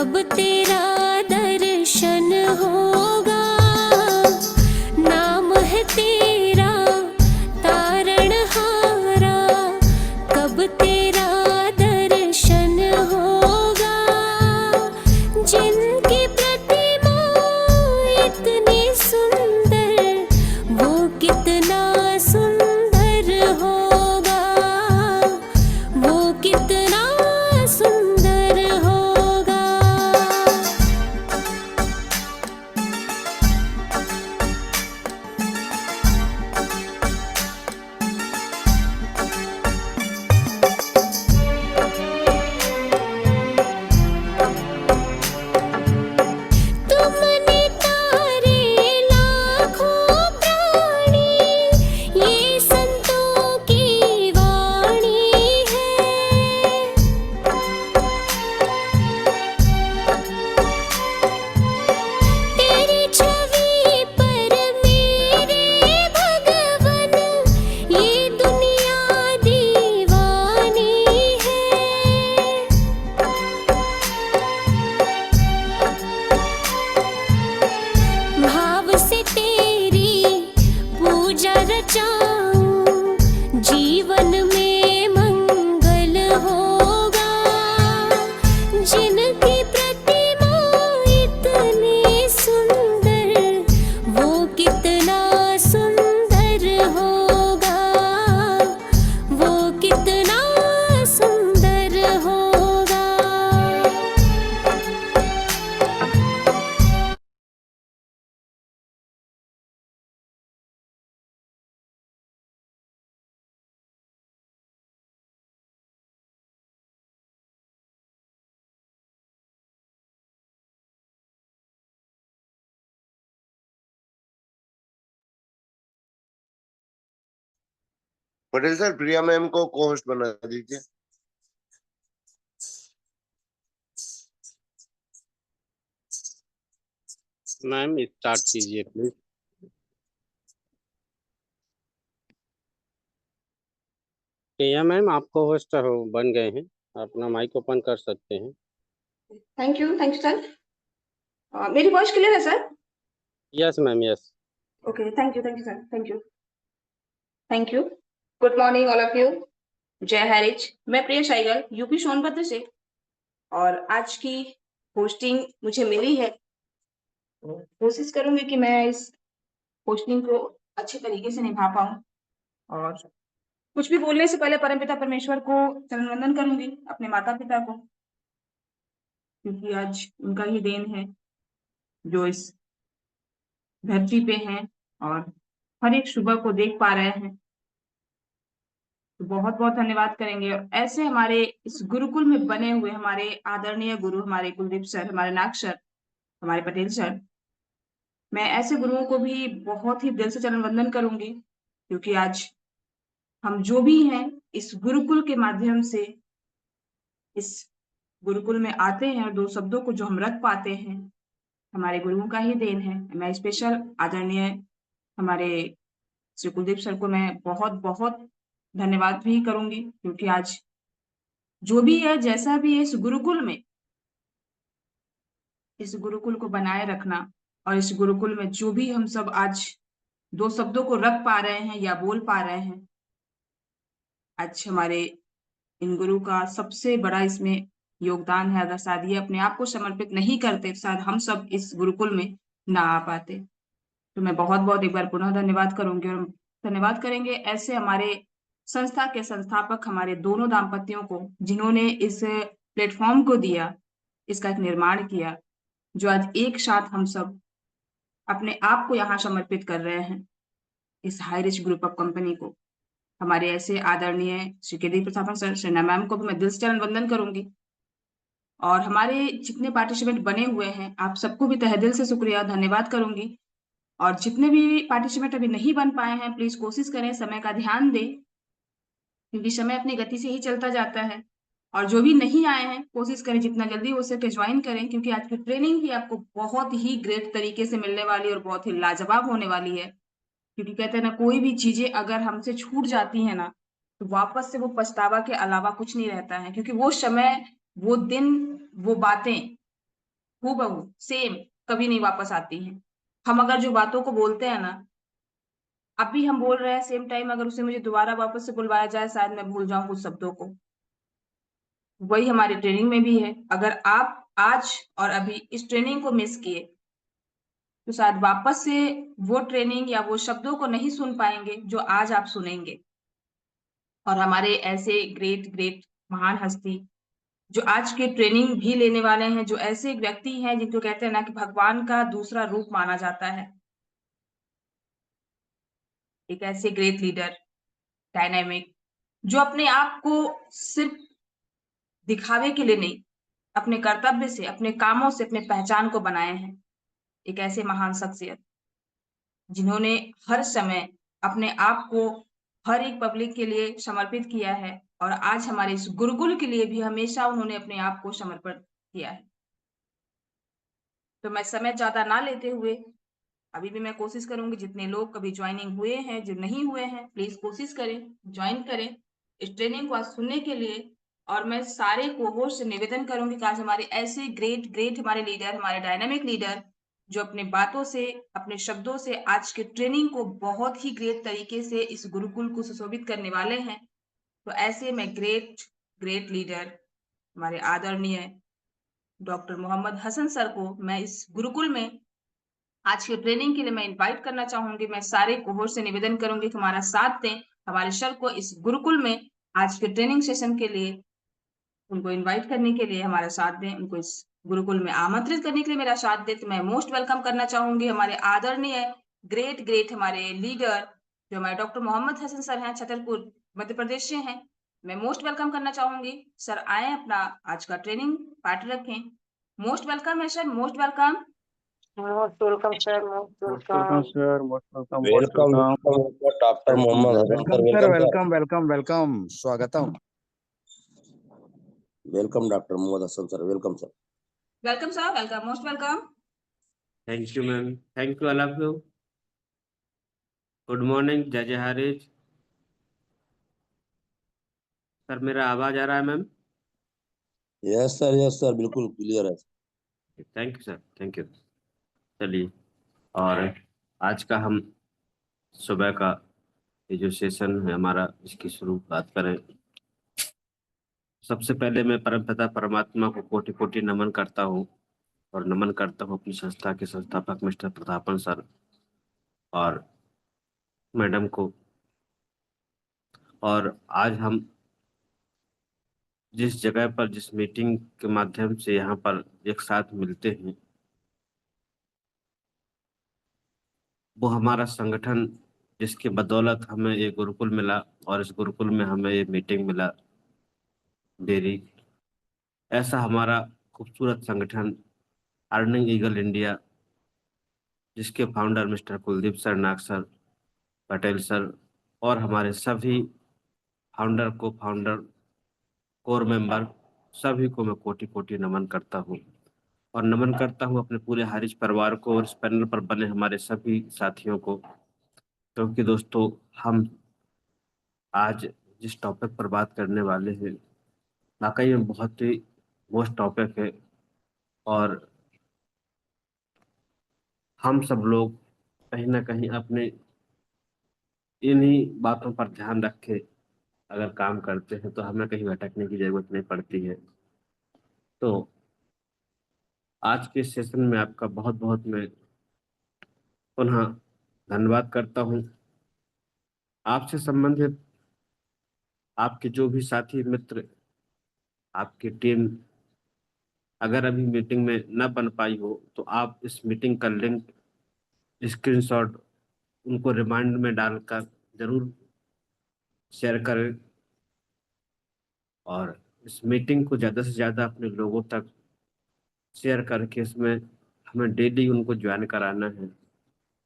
कब तेरा दर्शन होगा, नाम है तेरा तारणहारा, कब तेरा दर्शन होगा। जिनकी प्रतिमा इतनी सुंदर, वो कितना सुंदर होगा, वो कितना सुंदर होगा। तुमने तारे लाखों प्राणी, ये संतों की वाणी है। तेरी छवि पर मेरे भगवन, ये दुनिया दीवानी है। भाव से तेरी पूजा रचाऊं, जीवन में मंगल होगा। जिनकी प्रतिमा इतनी सुंदर, वो कितना सुंदर होगा, वो कितना सुंदर होगा। पटेल सर, प्रिया मैम को को होस्ट बना दीजिए। मैम स्टार्ट कीजिए प्लीज। प्रिया मैम आपको होस्ट हो बन गए हैं, अपना माइक ओपन कर सकते हैं। Thank you sir. मेरी वॉइस क्लियर है sir? Yes ma'am yes. Okay, thank you sir, thank you. Good morning all of you. जय हरिच। मैं प्रिया शाइगल, यूपी सोनभद्र से, और आज की होस्टिंग मुझे मिली है। कोशिश करूंगी कि मैं इस होस्टिंग को अच्छे तरीके से निभा पाऊं, और कुछ भी बोलने से पहले परमपिता परमेश्वर को चरण वंदन करूंगी, अपने माता पिता को, क्योंकि आज उनका ही देन है जो इस धरती पे हैं और हर एक सुबह को देख पा रहे हैं। तो बहुत बहुत धन्यवाद करेंगे। और ऐसे हमारे इस गुरुकुल में बने हुए हमारे आदरणीय गुरु, हमारे कुलदीप सर, हमारे नाग सर, हमारे पटेल सर, मैं ऐसे गुरुओं को भी बहुत ही दिल से चरण वंदन करूंगी, क्योंकि आज हम जो भी हैं इस गुरुकुल के माध्यम से इस गुरुकुल में आते हैं, और दो शब्दों को जो हम रख पाते हैं, हमारे गुरुओं का ही देन है। मैं स्पेशल आदरणीय हमारे श्री कुलदीप सर को मैं बहुत बहुत धन्यवाद भी करूंगी, क्योंकि आज जो भी है, जैसा भी है, इस गुरुकुल को बनाए रखना, और इस गुरुकुल में जो भी हम सब आज दो शब्दों को रख पा रहे हैं या बोल पा रहे हैं, आज हमारे इन गुरु का सबसे बड़ा इसमें योगदान है। अगर शायद ये अपने आप को समर्पित नहीं करते, तो शायद हम सब इस गुरुकुल में ना आ पाते। तो मैं बहुत बहुत एक बार पुनः धन्यवाद करूंगी, और धन्यवाद करेंगे ऐसे हमारे संस्था के संस्थापक, हमारे दोनों दाम्पत्यों को, जिन्होंने इस प्लेटफॉर्म को दिया, इसका एक निर्माण किया, जो आज एक साथ हम सब अपने आप को यहाँ समर्पित कर रहे हैं इस high rich group of company को। हमारे ऐसे आदरणीय श्री केदी प्रतापन सर, शना मैम को भी मैं दिल से चरण वंदन करूंगी, और हमारे जितने पार्टिसिपेंट बने हुए हैं, आप सबको भी तहे दिल से शुक्रिया, धन्यवाद करूंगी। और जितने भी पार्टिसिपेंट अभी नहीं बन पाए हैं, प्लीज कोशिश करें, समय का ध्यान दें, क्योंकि समय अपनी गति से ही चलता जाता है। और जो भी नहीं आए हैं, कोशिश करें जितना जल्दी हो सके ज्वाइन करें, क्योंकि आज की ट्रेनिंग भी आपको बहुत ही ग्रेट तरीके से मिलने वाली है और बहुत ही लाजवाब होने वाली है। क्योंकि कहते हैं ना, कोई भी चीजें अगर हमसे छूट जाती है ना, तो वापस से वो पछतावा के अलावा कुछ नहीं रहता है, क्योंकि वो समय, वो दिन, वो बातें हूबहू सेम कभी नहीं वापस आती हैं। हम अगर जो बातों को बोलते हैं ना, अभी हम बोल रहे हैं सेम टाइम अगर उसे मुझे दोबारा वापस से बुलवाया जाए शायद मैं भूल जाऊँ कुछ शब्दों को। वही हमारी ट्रेनिंग में भी है। अगर आप आज और अभी इस ट्रेनिंग को मिस किए, तो शायद वापस से वो ट्रेनिंग या वो शब्दों को नहीं सुन पाएँगे जो आज आप सुनेंगे। और हमारे ऐसे ग्रेट महान हस्ती जो आज के ट्रेनिंग भी लेने वाले हैं, जो ऐसे एक व्यक्ति हैं जिनको कहते हैं ना कि भगवान का दूसरा रूप माना जाता है। एक ऐसे ग्रेट लीडर, डायनामिक, जो अपने आप को सिर्फ दिखावे के लिए नहीं, अपने कर्तव्य से, अपने कामों से अपने पहचान को बनाए हैं। एक ऐसे महान शख्सियत, जिन्होंने हर समय अपने आप को हर एक पब्लिक के लिए समर्पित किया है और आज हमारे इस गुरुकुल के लिए भी हमेशा उन्होंने अपने आप को समर्पित किया है। तो मैं समय ज़्यादा ना लेते हुए अभी भी मैं कोशिश करूँगी जितने लोग कभी जॉइनिंग हुए हैं, जो नहीं हुए हैं, प्लीज़ कोशिश करें, जॉइन करें इस ट्रेनिंग को आज सुनने के लिए। और मैं सारे को-होस्ट से निवेदन करूँगी कि आज हमारे ऐसे ग्रेट हमारे लीडर, हमारे डायनामिक लीडर, जो अपनी बातों से, अपने शब्दों से आज के ट्रेनिंग को बहुत ही ग्रेट तरीके से इस गुरुकुल को सुशोभित करने वाले हैं। तो ऐसे में ग्रेट लीडर, हमारे आदरणीय डॉक्टर मोहम्मद हसन सर को मैं इस गुरुकुल में आज की ट्रेनिंग के लिए मैं इनवाइट करना चाहूँगी। मैं सारे कोहोर्ट से निवेदन करूँगी कि हमारा साथ दें, हमारे सर को इस गुरुकुल में आज के ट्रेनिंग सेशन के लिए उनको इनवाइट करने के लिए हमारा साथ दें, उनको इस गुरुकुल में आमंत्रित करने के लिए मेरा साथ दें। तो मैं मोस्ट वेलकम करना चाहूँगी हमारे आदरणीय ग्रेट हमारे लीडर, जो हमारे डॉक्टर मोहम्मद हसन सर हैं, छतरपुर, मध्य प्रदेश से हैं। मैं मोस्ट वेलकम करना चाहूँगी। सर आएँ अपना आज का ट्रेनिंग पार्ट रखें। मोस्ट वेलकम है sir, most welcome. Most welcome, sir. Most Most welcome, welcome. sir. Most welcome. Most welcome welcome. Welcome doctor Welcome. Mohammad Hasan sir welcome स्वागतम welcome doctor Mohammad Hasan sir welcome sir welcome sir, welcome, most welcome. Thank you ma'am, thank you all of you. Good morning, जय जय Harish. Sir मेरा आवाज आ रहा है ma'am? Yes sir बिल्कुल clear है। Thank you sir, thank you. चलिए, और आज का हम सुबह का ये जो सेशन है हमारा, इसकी शुरुआत करें। सबसे पहले मैं परमपिता परमात्मा को कोटि कोटि नमन करता हूँ और नमन करता हूँ अपनी संस्था के संस्थापक मिस्टर प्रतापन सर और मैडम को। और आज हम जिस जगह पर, जिस मीटिंग के माध्यम से यहाँ पर एक साथ मिलते हैं, वो हमारा संगठन, जिसके बदौलत हमें ये गुरुकुल मिला और इस गुरुकुल में हमें ये मीटिंग मिला, डेरी, ऐसा हमारा खूबसूरत संगठन अर्निंग ईगल इंडिया, जिसके फाउंडर मिस्टर कुलदीप सर, नाग सर, पटेल सर और हमारे सभी फाउंडर कोर मेंबर, सभी को मैं कोटि कोटि नमन करता हूँ। और नमन करता हूँ अपने पूरे हारिज परिवार को और इस पैनल पर बने हमारे सभी साथियों को, क्योंकि दोस्तों हम आज जिस टॉपिक पर बात करने वाले हैं, वाकई में बहुत ही मोस्ट टॉपिक है और हम सब लोग कहीं ना कहीं अपने इन्हीं बातों पर ध्यान रख के अगर काम करते हैं तो हमें कहीं भटकने की जरूरत नहीं पड़ती है। तो आज के सेशन में आपका बहुत बहुत मैं पुनः धन्यवाद करता हूँ। आपसे संबंधित आपके जो भी साथी मित्र, आपकी टीम अगर अभी मीटिंग में न बन पाई हो तो आप इस मीटिंग का लिंक, स्क्रीनशॉट उनको रिमाइंड में डालकर जरूर शेयर करें और इस मीटिंग को ज़्यादा से ज़्यादा अपने लोगों तक शेयर करके इसमें हमें डेली उनको ज्वाइन कराना है।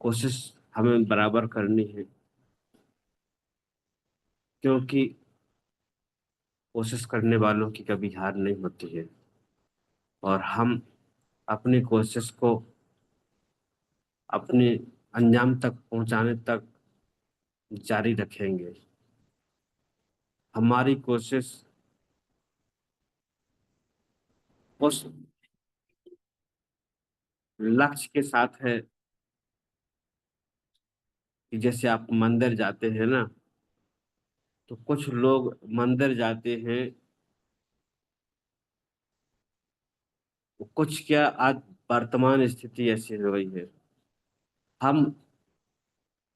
कोशिश हमें बराबर करनी है, क्योंकि कोशिश करने वालों की कभी हार नहीं होती है और हम अपनी कोशिश को अपने अंजाम तक पहुंचाने तक जारी रखेंगे। हमारी कोशिश उस लक्ष्य के साथ है कि जैसे आप मंदिर जाते हैं ना, तो कुछ लोग मंदिर जाते हैं, कुछ क्या आज वर्तमान स्थिति ऐसी हो गई है, हम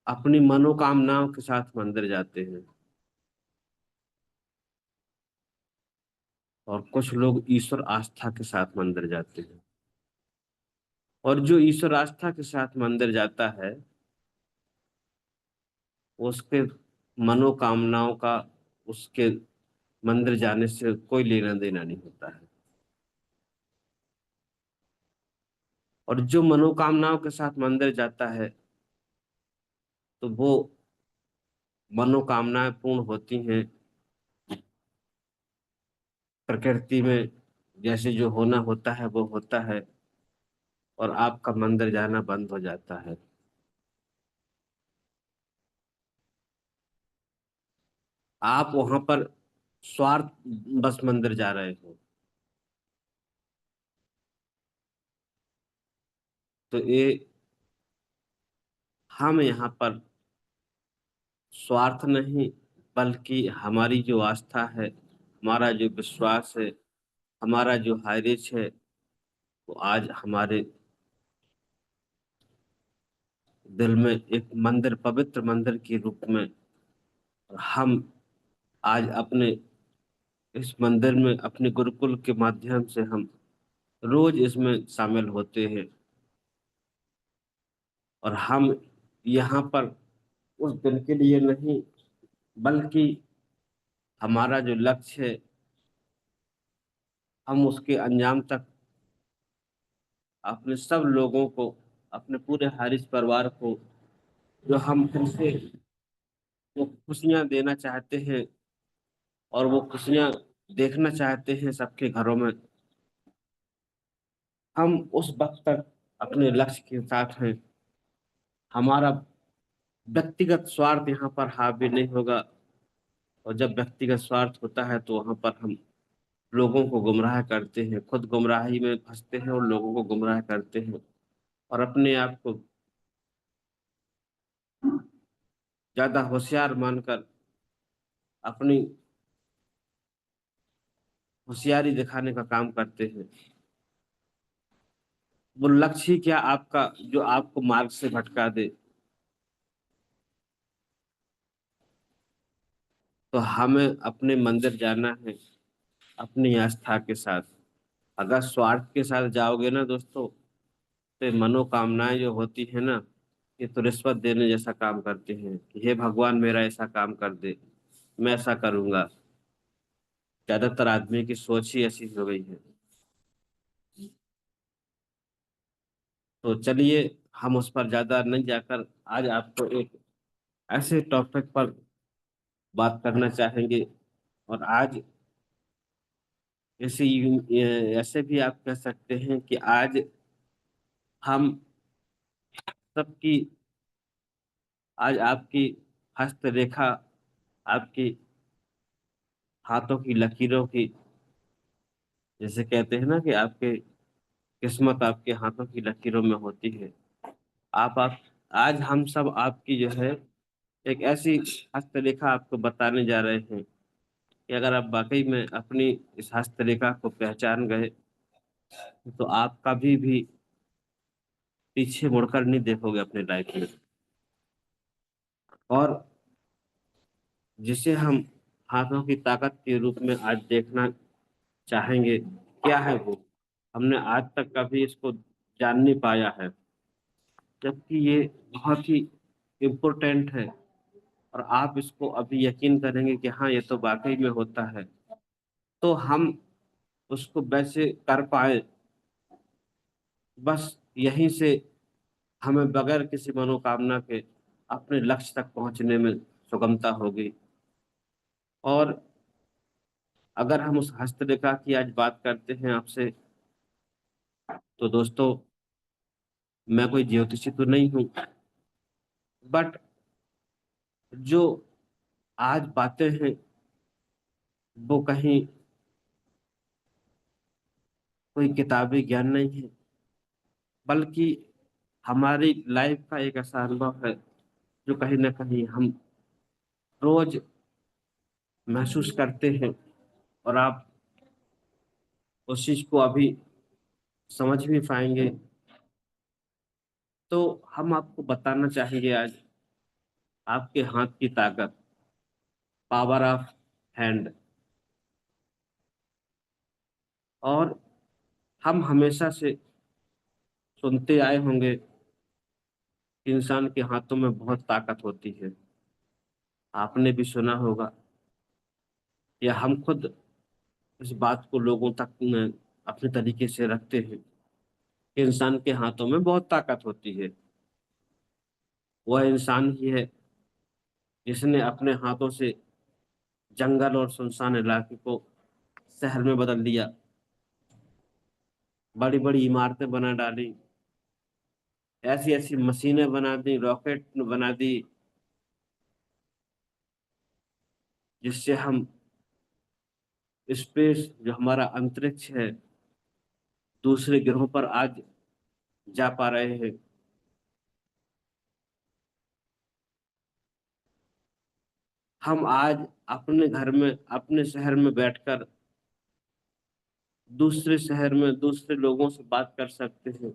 अपनी मनोकामनाओं के साथ मंदिर जाते हैं और कुछ लोग ईश्वर आस्था के साथ मंदिर जाते हैं। और जो ईश्वर आस्था के साथ मंदिर जाता है, उसके मनोकामनाओं का उसके मंदिर जाने से कोई लेना देना नहीं होता है। और जो मनोकामनाओं के साथ मंदिर जाता है, तो वो मनोकामनाएं पूर्ण होती हैं। प्रकृति में जैसे जो होना होता है वो होता है, और आपका मंदिर जाना बंद हो जाता है। आप वहां पर स्वार्थ बस मंदिर जा रहे हो। तो ये हम यहाँ पर स्वार्थ नहीं, बल्कि हमारी जो आस्था है, हमारा जो विश्वास है, हमारा जो हाइरिच है, वो आज हमारे दिल में एक मंदिर, पवित्र मंदिर के रूप में हम आज अपने इस मंदिर में, अपने गुरुकुल के माध्यम से हम रोज इसमें शामिल होते हैं। और हम यहाँ पर उस दिन के लिए नहीं, बल्कि हमारा जो लक्ष्य है, हम उसके अंजाम तक अपने सब लोगों को, अपने पूरे हारिस परिवार को, जो हम उनसे वो खुशियां देना चाहते हैं और वो खुशियां देखना चाहते हैं सबके घरों में, हम उस वक्त तक अपने लक्ष्य के साथ हैं। हमारा व्यक्तिगत स्वार्थ यहाँ पर हावी नहीं होगा। और जब व्यक्तिगत स्वार्थ होता है तो वहां पर हम लोगों को गुमराह करते हैं, खुद गुमराही में फंसते हैं और लोगों को गुमराह करते हैं, और अपने आप को ज्यादा होशियार मानकर अपनी होशियारी दिखाने का काम करते हैं। वो लक्ष्य ही क्या आपका, जो आपको मार्ग से भटका दे। तो हमें अपने मंदिर जाना है अपनी आस्था के साथ। अगर स्वार्थ के साथ जाओगे ना दोस्तों, तो ये मनोकामनाएं जो होती है ना, ये तो रिश्वत देने जैसा काम करते हैं कि हे भगवान मेरा ऐसा काम कर दे, मैं ऐसा करूंगा। ज्यादातर आदमी की सोच ही ऐसी हो गई है। तो चलिए, हम उस पर ज्यादा नहीं जाकर आज आपको एक ऐसे टॉपिक पर बात करना चाहेंगे। और आज ऐसे ऐसे भी आप कह सकते हैं कि आज हम सबकी, आज आपकी हस्तरेखा, आपकी हाथों की लकीरों की, जैसे कहते हैं ना कि आपके किस्मत आपके हाथों की लकीरों में होती है। आप आज हम सब आपकी जो है एक ऐसी हस्तरेखा आपको बताने जा रहे हैं कि अगर आप वाकई में अपनी इस हस्तरेखा को पहचान गए, तो आप कभी भी पीछे मुड़कर नहीं देखोगे अपने लाइफ में। और जिसे हम हाथों की ताकत के रूप में आज देखना चाहेंगे, क्या है वो, हमने आज तक कभी इसको जान नहीं पाया है, जबकि ये बहुत ही इम्पोर्टेंट है। और आप इसको अभी यकीन करेंगे कि हाँ, ये तो वाकई में होता है, तो हम उसको वैसे कर पाए। बस यहीं से हमें बगैर किसी मनोकामना के अपने लक्ष्य तक पहुंचने में सुगमता होगी। और अगर हम उस हस्तरेखा की आज बात करते हैं आपसे, तो दोस्तों, मैं कोई ज्योतिषी तो नहीं हूं, बट जो आज बातें हैं वो कहीं कोई किताबी ज्ञान नहीं है। बल्कि हमारी लाइफ का एक ऐसा अनुभव है जो कहीं ना कहीं हम रोज महसूस करते हैं, और आप उस चीज को अभी समझ भी पाएंगे। तो हम आपको बताना चाहेंगे आज आपके हाथ की ताकत, पावर ऑफ हैंड। और हम हमेशा से सुनते आए होंगे कि इंसान के हाथों में बहुत ताकत होती है। आपने भी सुना होगा, या हम खुद इस बात को लोगों तक में अपने तरीके से रखते हैं कि इंसान के हाथों में बहुत ताकत होती है। वह इंसान ही है जिसने अपने हाथों से जंगल और सुनसान इलाके को शहर में बदल दिया, बड़ी बड़ी इमारतें बना डाली, ऐसी ऐसी मशीनें बना दी, रॉकेट बना दी, जिससे हम स्पेस, जो हमारा अंतरिक्ष है, दूसरे ग्रहों पर आज जा पा रहे हैं। हम आज अपने घर में, अपने शहर में बैठकर दूसरे शहर में दूसरे लोगों से बात कर सकते हैं।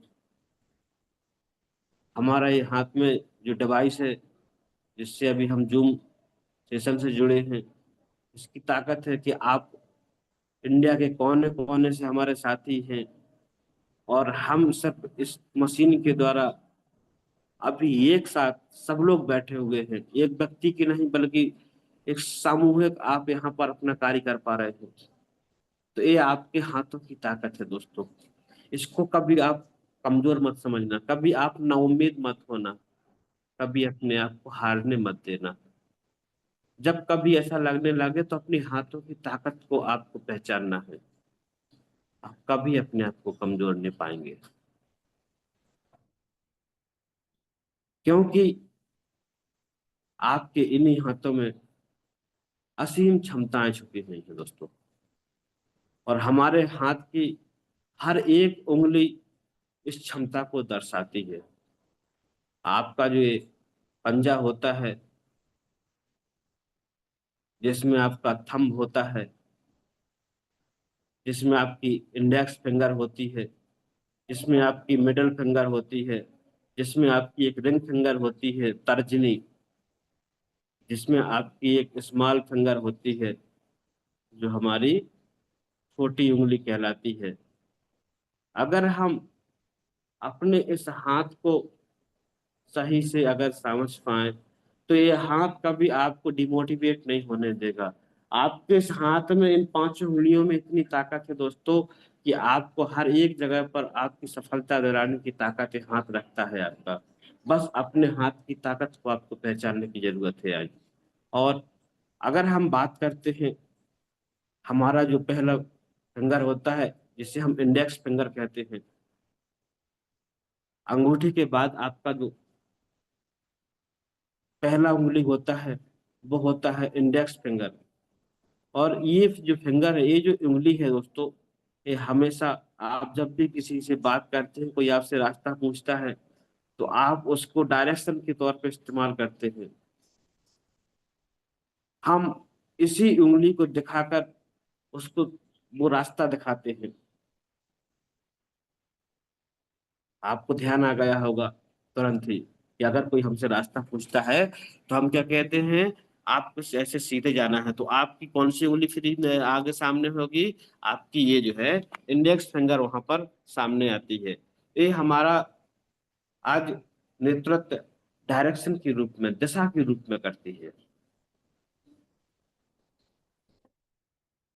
हमारा ये हाथ में जो डिवाइस है, जिससे अभी हम जूम सेशन से जुड़े हैं, इसकी ताकत है कि आप इंडिया के कोने कोने से हमारे साथी हैं, और हम सब इस मशीन के द्वारा अभी एक साथ सब लोग बैठे हुए हैं। एक व्यक्ति की नहीं, बल्कि एक सामूहिक आप यहाँ पर अपना कार्य कर पा रहे हैं। तो ये आपके हाथों की ताकत है दोस्तों। इसको कभी आप कमजोर मत समझना, कभी आप नाउम्मीद मत होना, कभी अपने आप को हारने मत देना। जब कभी ऐसा लगने लगे तो अपने हाथों की ताकत को आपको पहचानना है। आप कभी अपने आप को कमजोर नहीं पाएंगे, क्योंकि आपके इन्हीं हाथों में असीम क्षमताएं छुपी हुई हैं दोस्तों। और हमारे हाथ की हर एक उंगली इस क्षमता को दर्शाती है। आपका जो ये पंजा होता है, जिसमें आपका थंब होता है, जिसमें आपकी इंडेक्स फिंगर होती है, जिसमें आपकी मिडिल फिंगर होती है, जिसमें आपकी एक रिंग फिंगर होती है तर्जनी, जिसमें आपकी एक स्मॉल फिंगर होती है जो हमारी छोटी उंगली कहलाती है। अगर हम अपने इस हाथ को सही से अगर समझ पाए, तो ये हाथ कभी आपको डिमोटिवेट नहीं होने देगा। आपके इस हाथ में, इन पांचों उंगलियों में इतनी ताकत है दोस्तों कि आपको हर एक जगह पर आपकी सफलता दिलाने की ताकत ये हाथ रखता है आपका। बस अपने हाथ की ताकत को आपको पहचानने की जरूरत है आज। और अगर हम बात करते हैं, हमारा जो पहला फिंगर होता है, जिसे हम इंडेक्स फिंगर कहते हैं, अंगूठी के बाद आपका जो पहला उंगली होता है वो होता है इंडेक्स फिंगर। और ये जो फिंगर है, ये जो उंगली है दोस्तों, ये हमेशा, आप जब भी किसी से बात करते हैं, कोई आपसे रास्ता पूछता है, तो आप उसको डायरेक्शन के तौर पे इस्तेमाल करते हैं। हम इसी उंगली को दिखाकर उसको वो रास्ता दिखाते हैं। आपको ध्यान आ गया होगा तुरंत ही कि अगर कोई हमसे रास्ता पूछता है तो हम क्या कहते हैं, आपको ऐसे सीधे जाना है, तो आपकी कौन सी उंगली फिर आगे सामने होगी, आपकी ये जो है इंडेक्स फिंगर वहां पर सामने आती है। ये हमारा आज नेतृत्व डायरेक्शन के रूप में, दिशा के रूप में करती है।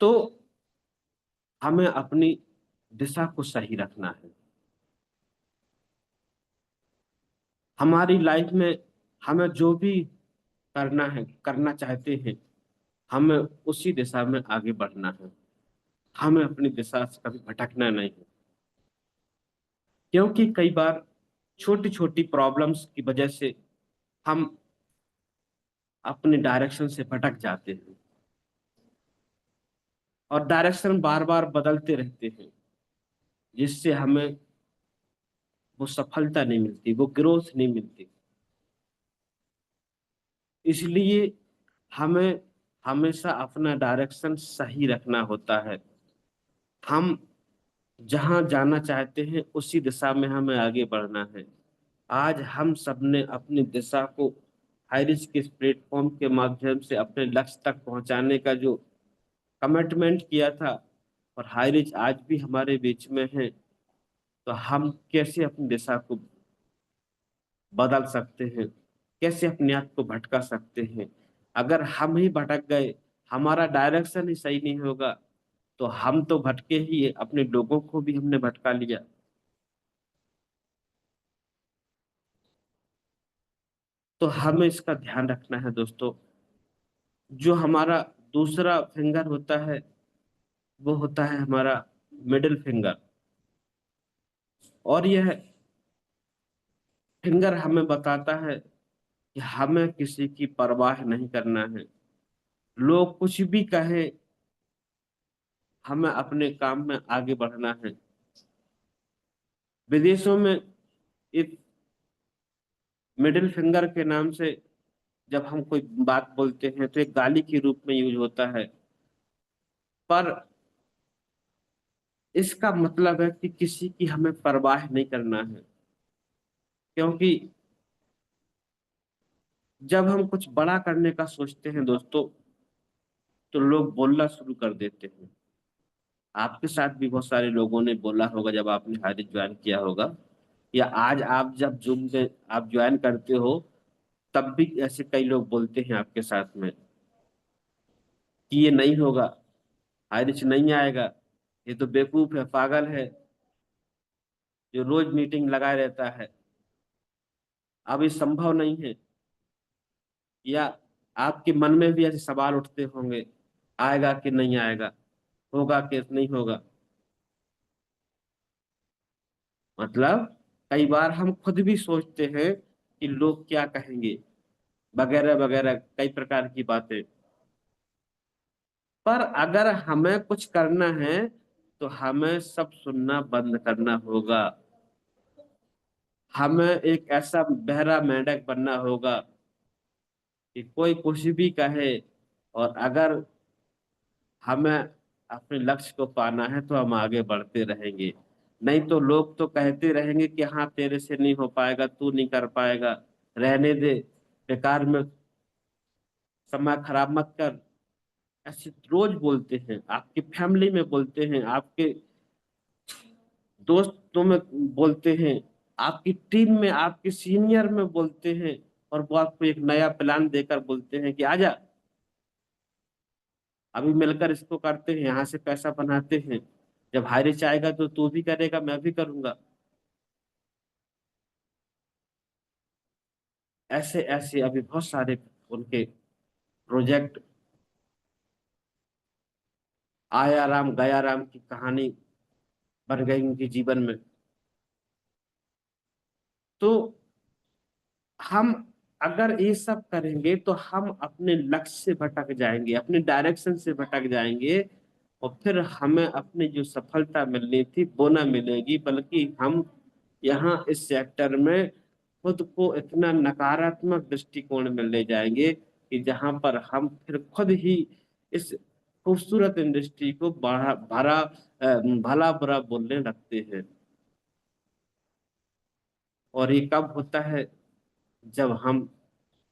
तो हमें अपनी दिशा को सही रखना है। हमारी लाइफ में हमें जो भी करना है, करना चाहते हैं, हमें उसी दिशा में आगे बढ़ना है। हमें अपनी दिशा से कभी भटकना नहीं है, क्योंकि कई बार छोटी छोटी प्रॉब्लम्स की वजह से हम अपने डायरेक्शन से भटक जाते हैं, और डायरेक्शन बार बार बदलते रहते हैं, जिससे हमें वो सफलता नहीं मिलती, वो ग्रोथ नहीं मिलती। इसलिए हमें हमेशा अपना डायरेक्शन सही रखना होता है। हम जहां जाना चाहते हैं उसी दिशा में हमें आगे बढ़ना है। आज हम सबने अपनी दिशा को हाईरिच के प्लेटफॉर्म के माध्यम से अपने लक्ष्य तक पहुंचाने का जो कमिटमेंट किया था, और हाईरिच आज भी हमारे बीच में है, तो हम कैसे अपनी दिशा को बदल सकते हैं, कैसे अपने आप को भटका सकते हैं। अगर हम ही भटक गए, हमारा डायरेक्शन ही सही नहीं होगा, तो हम तो भटके ही, अपने लोगों को भी हमने भटका लिया। तो हमें इसका ध्यान रखना है दोस्तों। जो हमारा दूसरा फिंगर होता है वो होता है हमारा मिडिल फिंगर, और यह फिंगर हमें बताता है कि हमें किसी की परवाह नहीं करना है। लोग कुछ भी कहें, हमें अपने काम में आगे बढ़ना है। विदेशों में इस मिडिल फिंगर के नाम से जब हम कोई बात बोलते हैं तो एक गाली के रूप में यूज होता है, पर इसका मतलब है कि किसी की हमें परवाह नहीं करना है। क्योंकि जब हम कुछ बड़ा करने का सोचते हैं दोस्तों, तो लोग बोलना शुरू कर देते हैं। आपके साथ भी बहुत सारे लोगों ने बोला होगा जब आपने हाइरिच ज्वाइन किया होगा, या आज आप जब जूम में आप ज्वाइन करते हो तब भी ऐसे कई लोग बोलते हैं आपके साथ में कि ये नहीं होगा, हाइरिच नहीं आएगा, ये तो बेवकूफ है, पागल है, जो रोज मीटिंग लगाए रहता है, अब ये संभव नहीं है। या आपके मन में भी ऐसे सवाल उठते होंगे, आएगा कि नहीं आएगा, होगा कि नहीं होगा। मतलब कई बार हम खुद भी सोचते हैं कि लोग क्या कहेंगे, वगैरह वगैरह कई प्रकार की बातें। पर अगर हमें कुछ करना है तो हमें सब सुनना बंद करना होगा। हमें एक ऐसा बहरा मेंढक बनना होगा कि कोई कुछ भी कहे, और अगर हमें अपने लक्ष्य को पाना है तो हम आगे बढ़ते रहेंगे। नहीं तो लोग तो कहते रहेंगे कि हाँ तेरे से नहीं हो पाएगा, तू नहीं कर पाएगा, रहने दे, बेकार में समय खराब मत कर। ऐसे रोज बोलते हैं, आपकी फैमिली में बोलते हैं, आपके दोस्तों में बोलते हैं, आपकी टीम में, आपके सीनियर में बोलते हैं, और वो आपको एक नया प्लान देकर बोलते हैं कि आजा, अभी मिलकर इसको करते हैं, यहाँ से पैसा बनाते हैं, जब हाइरिच आएगा तो तू भी करेगा, मैं भी करूंगा। ऐसे ऐसे अभी बहुत सारे उनके प्रोजेक्ट, आया राम गया राम की कहानी बन गई उनके जीवन में। तो हम अगर ये सब करेंगे तो हम अपने लक्ष्य से भटक जाएंगे, अपने डायरेक्शन से भटक जाएंगे, और फिर हमें अपनी जो सफलता मिलनी थी वो ना मिलेगी, बल्कि हम यहाँ इस सेक्टर में खुद को इतना नकारात्मक दृष्टिकोण में ले जाएंगे कि जहां पर हम फिर खुद ही इस खूबसूरत इंडस्ट्री को बड़ा भरा भला बुरा बोलने लगते हैं। और ये कब होता है? जब हम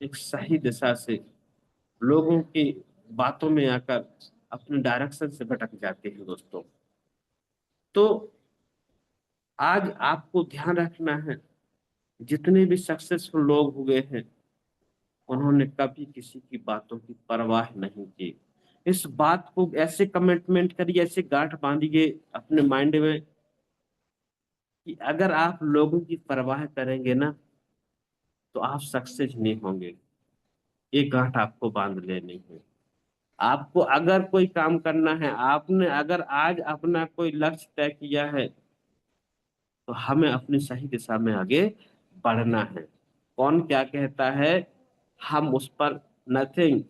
एक सही दिशा से लोगों की बातों में आकर अपने डायरेक्शन से भटक जाते हैं दोस्तों। तो आज आपको ध्यान रखना है, जितने भी सक्सेसफुल लोग हुए हैं उन्होंने कभी किसी की बातों की परवाह नहीं की। इस बात को ऐसे कमिटमेंट करिए, ऐसे गांठ बांधिए अपने माइंड में कि अगर आप लोगों की परवाह करेंगे ना तो आप सक्सेस नहीं होंगे। ये गांठ आपको बांध लेनी है। आपको अगर कोई काम करना है, आपने अगर आज अपना कोई लक्ष्य तय किया है, तो हमें अपनी सही दिशा में आगे बढ़ना है। कौन क्या कहता है हम उस पर नथिंग,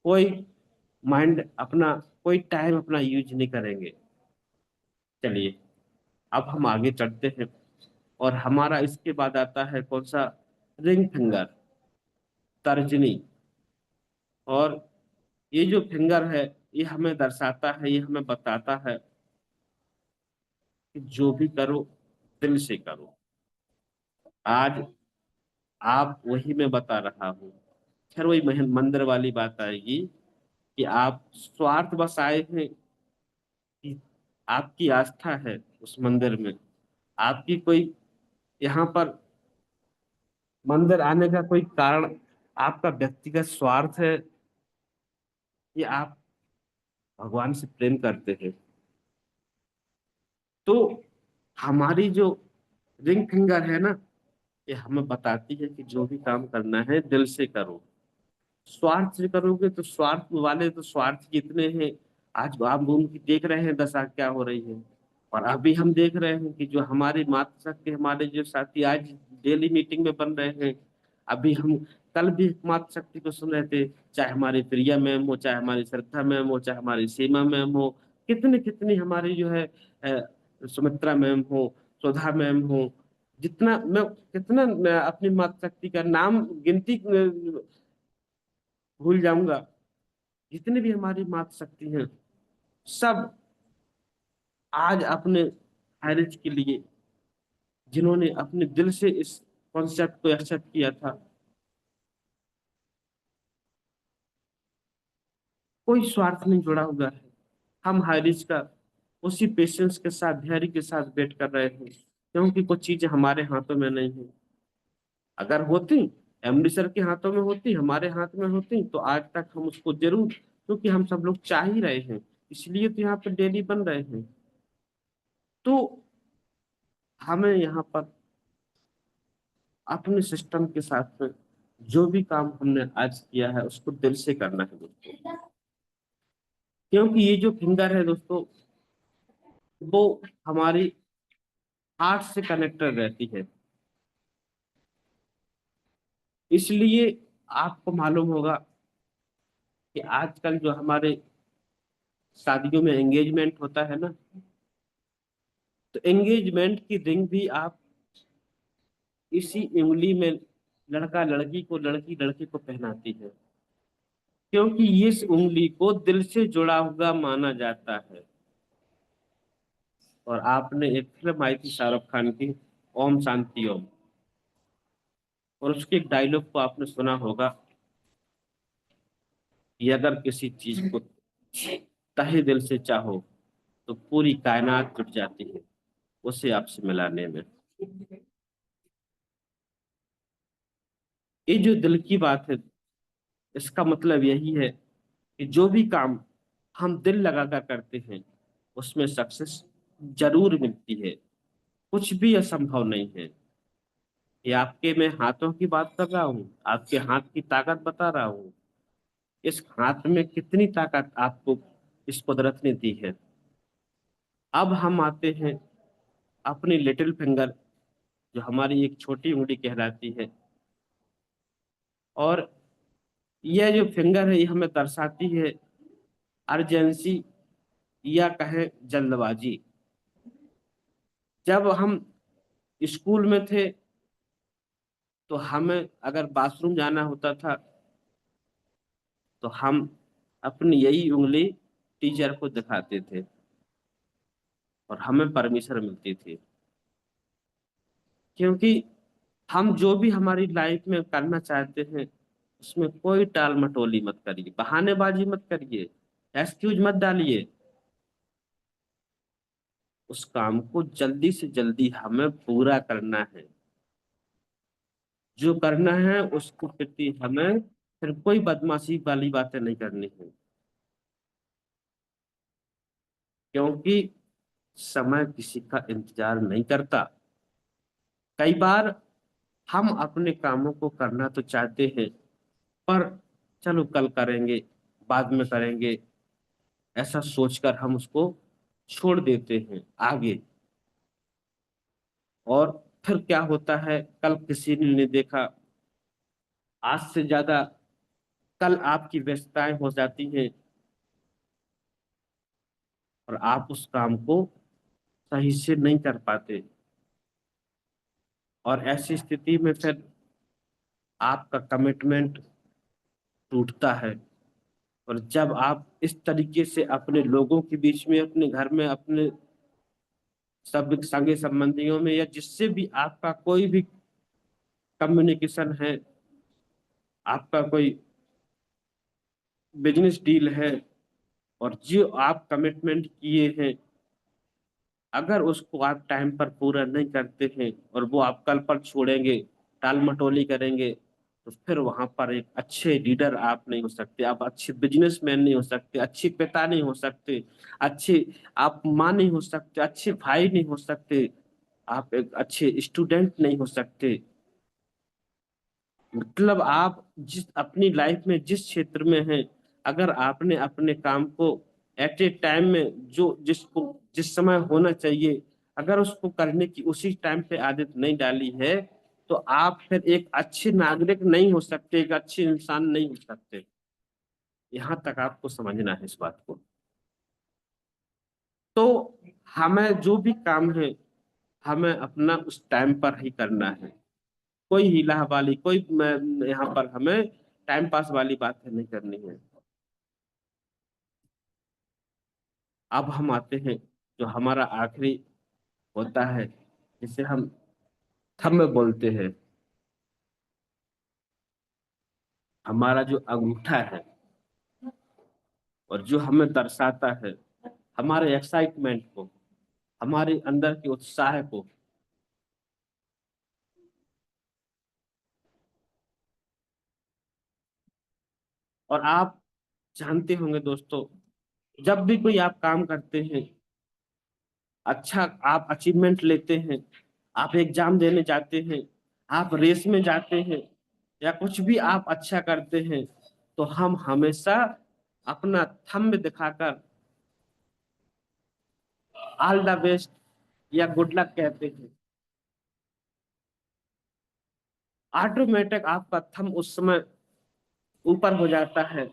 कोई माइंड अपना, कोई टाइम अपना यूज नहीं करेंगे। चलिए अब हम आगे चलते हैं। और हमारा इसके बाद आता है कौन सा, रिंग फिंगर, तर्जनी। और ये जो फिंगर है ये हमें दर्शाता है, ये हमें बताता है कि जो भी करो दिल से करो। आज आप वही मैं बता रहा हूँ, फिर वही मंदिर वाली बात आएगी कि आप स्वार्थ बस आए हैं कि आपकी आस्था है उस मंदिर में, आपकी कोई यहाँ पर मंदिर आने का कोई कारण आपका व्यक्तिगत स्वार्थ है कि आप भगवान से प्रेम करते हैं। तो हमारी जो रिंग फिंगर है ना, ये हमें बताती है कि जो भी काम करना है दिल से करो। स्वार्थ से करोगे तो स्वार्थ वाले तो स्वार्थ कितने हैं। आज आप उनकी देख रहे हैं दशा क्या हो रही है, और अभी हम देख रहे हैं कि जो हमारी मातृशक्ति, हमारे जो साथी आज डेली मीटिंग में बन रहे हैं, अभी हम कल भी मातृशक्ति को सुन रहे थे, चाहे हमारी प्रिया मैम हो, चाहे हमारी श्रद्धा मैम हो, चाहे हमारी सीमा मैम हो, कितनी कितनी हमारी जो है सुमित्रा मैम हो, सुधा मैम हो, जितना मैं कितना मैं अपनी मातृशक्ति का नाम गिनती भूल जाऊंगा, जितनी भी हमारी मातृशक्ति हैं सब आज अपने हैरिज के लिए, जिन्होंने अपने दिल से इस कॉन्सेप्ट को एक्सेप्ट किया था, कोई स्वार्थ नहीं जुड़ा हुआ है। हम हाइरिज का उसी पेशेंस के साथ, धैर्य के साथ वेट कर रहे हैं, क्योंकि कुछ चीजें हमारे हाथों में नहीं है। अगर होती, एमडी सर के हाथों में होती, हमारे हाथ में होती, तो आज तक हम उसको जरूर, क्योंकि हम सब लोग चाह ही रहे हैं, इसलिए तो यहाँ पे डेली बन रहे हैं। तो हमें यहाँ पर अपने सिस्टम के साथ में जो भी काम हमने आज किया है उसको दिल से करना है दोस्तों, क्योंकि ये जो फिंगर है दोस्तों वो हमारी हार्ट से कनेक्टेड रहती है। इसलिए आपको मालूम होगा कि आजकल जो हमारे शादियों में एंगेजमेंट होता है ना, तो एंगेजमेंट की रिंग भी आप इसी उंगली में लड़का लड़की को, लड़की लड़के को पहनाती है, क्योंकि इस उंगली को दिल से जुड़ा हुआ माना जाता है। और आपने एक फिल्म आई थी शाहरुख खान की, ओम शांति ओम, और उसके एक डायलॉग को आपने सुना होगा कि अगर किसी चीज को तहे दिल से चाहो तो पूरी कायनात जुट जाती है उसे आपसे मिलाने में। ये जो दिल की बात है, इसका मतलब यही है कि जो भी काम हम दिल लगाकर करते हैं उसमें सक्सेस जरूर मिलती है, कुछ भी असंभव नहीं है। ये आपके मैं हाथों की बात कर रहा हूँ, आपके हाथ की ताकत बता रहा हूँ। इस हाथ में कितनी ताकत आपको इस कुदरत ने दी है। अब हम आते हैं अपनी लिटिल फिंगर, जो हमारी एक छोटी उंगली कहलाती है, और यह जो फिंगर है ये हमें दर्शाती है अर्जेंसी या कहें जल्दबाजी। जब हम स्कूल में थे तो हमें अगर बाथरूम जाना होता था तो हम अपनी यही उंगली टीचर को दिखाते थे और हमें परमिशन मिलती थी, क्योंकि हम जो भी हमारी लाइफ में करना चाहते हैं उसमें कोई टाल मटोली मत करिए, बहानेबाजी मत करिए, एक्सक्यूज मत डालिए। उस काम को जल्दी से जल्दी हमें पूरा करना है, जो करना है उसके प्रति हमें फिर कोई बदमाशी वाली बातें नहीं करनी है, क्योंकि समय किसी का इंतजार नहीं करता। कई बार हम अपने कामों को करना तो चाहते हैं, पर चलो कल करेंगे, बाद में करेंगे, ऐसा सोचकर हम उसको छोड़ देते हैं आगे। और फिर क्या होता है, कल किसी ने नहीं देखा, आज से ज्यादा कल आपकी व्यस्तताएं हो जाती हैं और आप उस काम को सही से नहीं कर पाते। और ऐसी स्थिति में फिर आपका कमिटमेंट टूटता है। और जब आप इस तरीके से अपने लोगों के बीच में, अपने घर में, अपने सब संगे संबंधियों में, या जिससे भी आपका कोई भी कम्युनिकेशन है, आपका कोई बिजनेस डील है, और जो आप कमिटमेंट किए हैं, अगर उसको आप टाइम पर पूरा नहीं करते हैं और वो आप कल पर छोड़ेंगे, टाल मटोली करेंगे, तो फिर वहां पर एक अच्छे लीडर आप नहीं हो सकते, आप अच्छे बिजनेसमैन नहीं हो सकते, अच्छे पिता नहीं हो सकते, अच्छे आप माँ नहीं हो सकते, अच्छे भाई नहीं हो सकते, आप एक अच्छे स्टूडेंट नहीं हो सकते। मतलब आप जिस अपनी लाइफ में जिस क्षेत्र में हैं, अगर आपने अपने काम को एट ए टाइम में जो जिसको जिस समय होना चाहिए, अगर उसको करने की उसी टाइम पे आदत नहीं डाली है, तो आप फिर एक अच्छे नागरिक नहीं हो सकते, एक अच्छे इंसान नहीं हो सकते। यहाँ तक आपको समझना है इस बात को। तो हमें जो भी काम है, हमें अपना उस टाइम पर ही करना है। कोई हीला वाली, कोई यहाँ पर हमें टाइम पास वाली बातें नहीं करनी है। अब हम आते हैं जो हमारा आखिरी होता है, जिसे हम थंब बोलते हैं। हमारा जो अंगूठा है और जो हमें दर्शाता है हमारे एक्साइटमेंट को, हमारे अंदर के उत्साह को। और आप जानते होंगे दोस्तों, जब भी कोई आप काम करते हैं, अच्छा आप अचीवमेंट लेते हैं, आप एग्जाम देने जाते हैं, आप रेस में जाते हैं, या कुछ भी आप अच्छा करते हैं, तो हम हमेशा अपना थंब दिखाकर ऑल द बेस्ट या गुड लक कहते हैं। ऑटोमेटिक आपका थंब उस समय ऊपर हो जाता है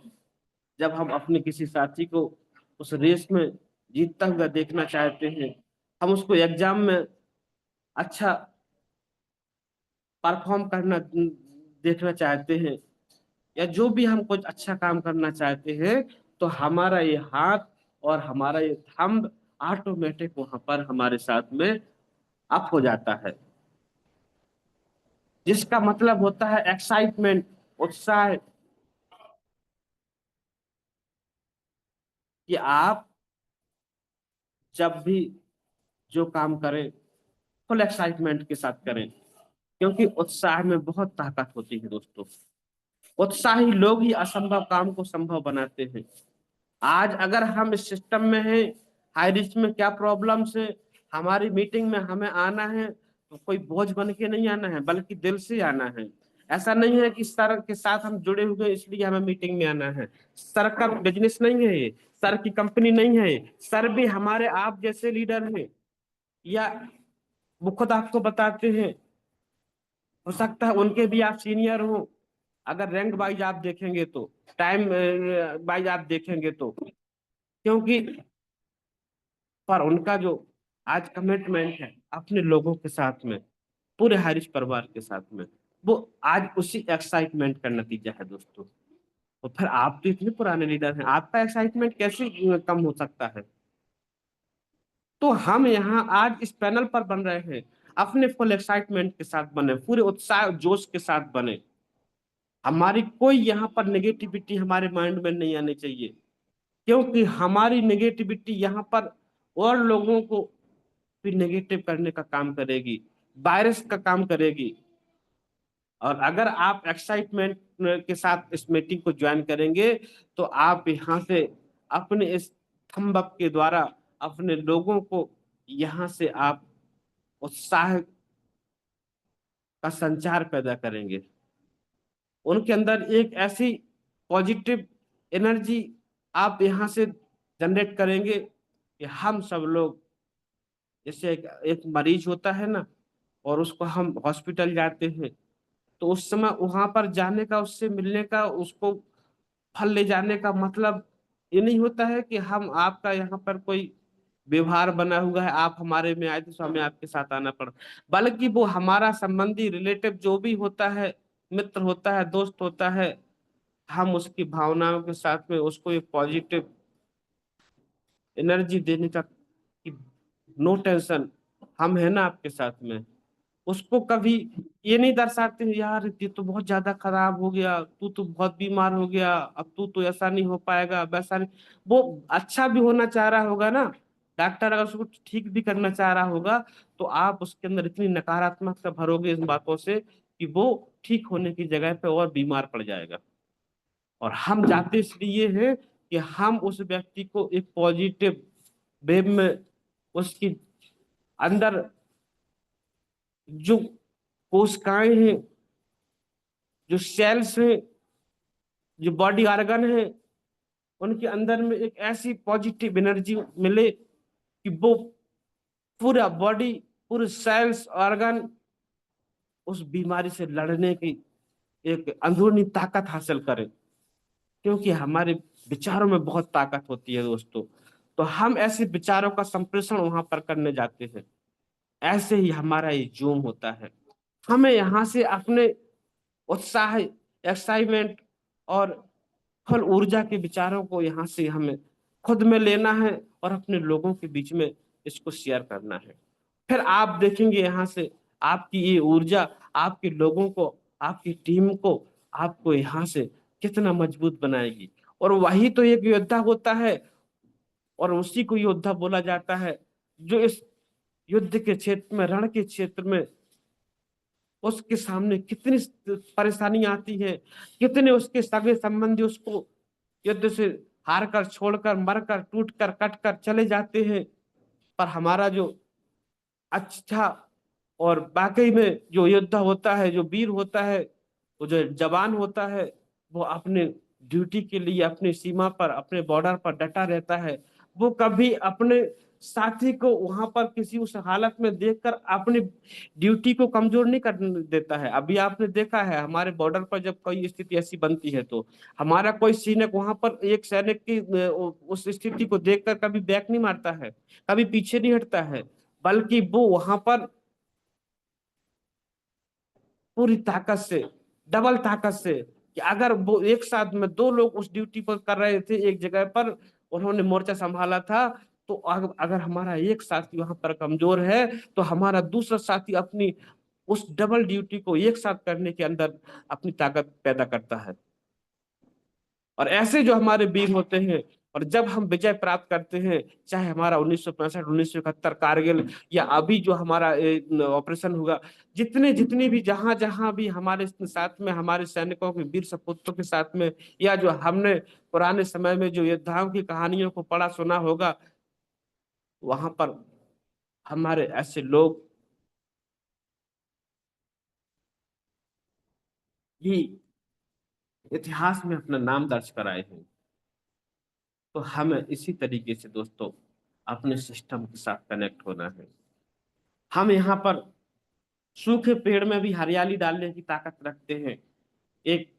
जब हम अपने किसी साथी को उस रेस में जीतता हुआ देखना चाहते हैं, हम उसको एग्जाम में अच्छा परफॉर्म करना देखना चाहते हैं, या जो भी हम कुछ अच्छा काम करना चाहते हैं, तो हमारा ये हाथ और हमारा ये थंब ऑटोमेटिक वहां पर हमारे साथ में अप हो जाता है, जिसका मतलब होता है एक्साइटमेंट, उत्साह, कि आप जब भी जो काम करें फुल एक्साइटमेंट के साथ करें, क्योंकि उत्साह में बहुत ताकत होती है दोस्तों। उत्साही लोग ही असंभव काम को संभव बनाते हैं। आज अगर हम इस सिस्टम में हैं, हाई रिस्क में क्या प्रॉब्लम्स है, हमारी मीटिंग में हमें आना है तो कोई बोझ बन के नहीं आना है, बल्कि दिल से आना है। ऐसा नहीं है कि सर के साथ हम जुड़े हुए इसलिए हमें मीटिंग में आना है। सर का बिजनेस नहीं है ये, सर की कंपनी नहीं है, सर भी हमारे आप जैसे लीडर हैं, या वो खुद आपको बताते हैं, हो सकता है उनके भी आप सीनियर हो, अगर रैंक वाइज आप देखेंगे तो, टाइम वाइज आप देखेंगे तो, क्योंकि पर उनका जो आज कमिटमेंट है अपने लोगों के साथ में, पूरे हारिस परिवार के साथ में, वो आज उसी एक्साइटमेंट का नतीजा है दोस्तों। तो फिर आप तो इतने पुराने लीडर हैं, आपका एक्साइटमेंट कैसे कम हो सकता है? तो हम यहाँ आज इस पैनल पर बन रहे हैं, अपने फुल एक्साइटमेंट के साथ बने, पूरे उत्साह जोश के साथ बने। हमारी कोई यहाँ पर नेगेटिविटी हमारे माइंड में नहीं आनी चाहिए, क्योंकि हमारी नेगेटिविटी यहाँ पर और लोगों को भी नेगेटिव करने का काम करेगी, वायरस का काम करेगी। और अगर आप एक्साइटमेंट के साथ इस मीटिंग को ज्वाइन करेंगे, तो आप यहाँ से अपने इस थंब अप के द्वारा अपने लोगों को यहाँ से आप उत्साह का संचार पैदा करेंगे। उनके अंदर एक ऐसी पॉजिटिव एनर्जी आप यहाँ से जनरेट करेंगे कि हम सब लोग, जैसे एक मरीज होता है ना, और उसको हम हॉस्पिटल जाते हैं, तो उस समय वहां पर जाने का, उससे मिलने का, उसको फल ले जाने का मतलब ये नहीं होता है कि हम आपका यहाँ पर कोई व्यवहार बना हुआ है, आप हमारे में आए थे तो हमें आपके साथ आना पड़ा, बल्कि वो हमारा संबंधी रिलेटिव जो भी होता है, मित्र होता है, दोस्त होता है, हम उसकी भावनाओं के साथ में उसको एक पॉजिटिव एनर्जी देने का कि नो टेंशन, हम है ना आपके साथ में। उसको कभी ये नहीं दर्शाते हैं यार ये तो बहुत ज्यादा खराब हो गया, तू तो बहुत बीमार हो गया, अब तू तो ऐसा नहीं हो पाएगा, वैसा नहीं। वो अच्छा भी होना चाह रहा होगा ना, डॉक्टर अगर उसको ठीक भी करना चाह रहा होगा, तो आप उसके अंदर इतनी नकारात्मकता भरोगे इन बातों से कि वो ठीक होने की जगह पे और बीमार पड़ जाएगा। और हम जाते इसलिए हैं कि हम उस व्यक्ति को एक पॉजिटिव वेव में, उसकी अंदर जो कोशिकाएं हैं, जो सेल्स हैं, जो बॉडी ऑर्गन है, उनके अंदर में एक ऐसी पॉजिटिव एनर्जी मिले कि वो पूरा बॉडी, पूरे सेल्स ऑर्गन उस बीमारी से लड़ने की एक अंदरूनी ताकत हासिल करे। क्योंकि हमारे विचारों में बहुत ताकत होती है दोस्तों, तो हम ऐसे विचारों का संप्रेषण वहां पर करने जाते हैं। ऐसे ही हमारा ये जूम होता है। हमें यहाँ से अपने उत्साह, एक्साइटमेंट और फल ऊर्जा के विचारों को यहाँ से हमें खुद में लेना है और अपने लोगों के बीच में इसको शेयर करना है। फिर आप देखेंगे यहाँ से आपकी ये ऊर्जा आपके लोगों को, आपकी टीम को, आपको यहाँ से कितना मजबूत बनाएगी। और वही तो एक योद्धा होता है, और उसी को योद्धा बोला जाता है जो इस युद्ध के क्षेत्र में, रण के क्षेत्र में उसके सामने कितनी परेशानी आती है, कितने उसके सगे संबंधी उसको युद्ध से हार कर, छोड़कर, मरकर, टूटकर, कटकर चले जाते हैं, पर हमारा जो अच्छा और वाकई में जो योद्धा होता है, जो वीर होता है, वो जो जवान होता है, वो अपने ड्यूटी के लिए अपनी सीमा पर, अपने बॉर्डर पर डटा रहता है। वो कभी अपने साथी को वहां पर किसी उस हालत में देखकर अपनी ड्यूटी को कमजोर नहीं कर देता है। अभी आपने देखा है हमारे बॉर्डर पर जब कोई स्थिति ऐसी बनती है तो हमारा कोई सैनिक वहां पर एक सैनिक की उस स्थिति को देखकर कभी बैक नहीं मारता है, कभी पीछे नहीं हटता है, बल्कि वो वहां पर पूरी ताकत से, डबल ताकत से, कि अगर वो एक साथ में दो लोग उस ड्यूटी पर कर रहे थे एक जगह पर, उन्होंने मोर्चा संभाला था, तो अगर हमारा एक साथी वहां पर कमजोर है तो हमारा दूसरा साथी अपनी उस डबल ड्यूटी को एक साथ करने के अंदर अपनी ताकत पैदा करता है। और ऐसे जो हमारे वीर होते हैं, और जब हम विजय प्राप्त करते हैं, चाहे हमारा 1965, 1971 कारगिल, या अभी जो हमारा ऑपरेशन हुआ, जितने जितने भी जहां जहां भी हमारे साथ में हमारे सैनिकों के वीर सपूतों के साथ में, या जो हमने पुराने समय में जो योद्धाओं की कहानियों को पढ़ा सुना होगा, वहां पर हमारे ऐसे लोग भी इतिहास में अपना नाम दर्ज कराए हैं। तो हमें इसी तरीके से दोस्तों अपने सिस्टम के साथ कनेक्ट होना है। हम यहाँ पर सूखे पेड़ में भी हरियाली डालने की ताकत रखते हैं, एक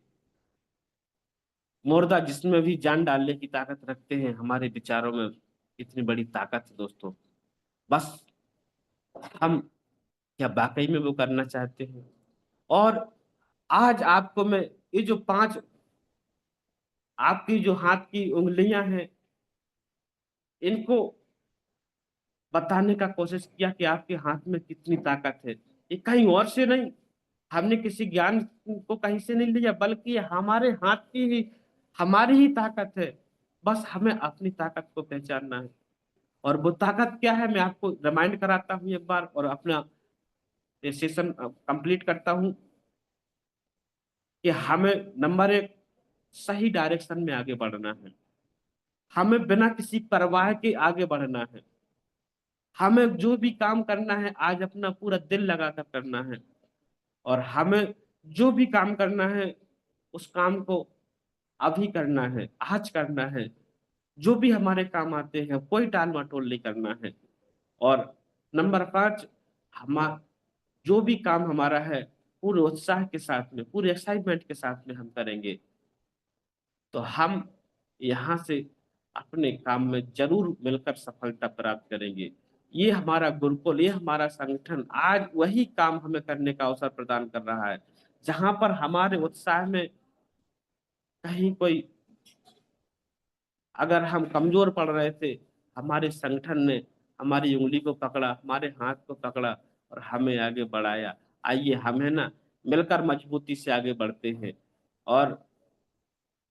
मुर्दा जिसमें भी जान डालने की ताकत रखते हैं। हमारे विचारों में इतनी बड़ी ताकत है दोस्तों, बस हम क्या वाकई में वो करना चाहते हैं। और आज आपको मैं ये जो 5 आपकी जो हाथ की उंगलियां हैं, इनको बताने का कोशिश किया कि आपके हाथ में कितनी ताकत है। ये कहीं और से नहीं, हमने किसी ज्ञान को कहीं से नहीं लिया, बल्कि ये हमारे हाथ की ही, हमारी ही ताकत है। बस हमें अपनी ताकत को पहचानना है। और वो ताकत क्या है, मैं आपको रिमाइंड कराता हूँ एक बार, और अपना ये सेशन कंप्लीट करता हूँ कि हमें नंबर 1 सही डायरेक्शन में आगे बढ़ना है। हमें बिना किसी परवाह के आगे बढ़ना है। हमें जो भी काम करना है आज अपना पूरा दिल लगाकर करना है। और हमें जो भी काम करना है उस काम को अभी करना है, आज करना है। जो भी हमारे काम आते हैं कोई टाल मटोल नहीं करना है। और नंबर 5, हम जो भी काम हमारा है पूरे उत्साह के साथ में, पूरे एक्साइटमेंट के साथ में हम करेंगे, तो हम यहाँ से अपने काम में जरूर मिलकर सफलता प्राप्त करेंगे। ये हमारा गुरुकुल, ये हमारा संगठन आज वही काम हमें करने का अवसर प्रदान कर रहा है, जहां पर हमारे उत्साह में कहीं कोई, अगर हम कमजोर पड़ रहे थे, हमारे संगठन ने हमारी उंगली को पकड़ा, हमारे हाथ को पकड़ा और हमें आगे बढ़ाया। आइए हमें ना मिलकर मजबूती से आगे बढ़ते हैं और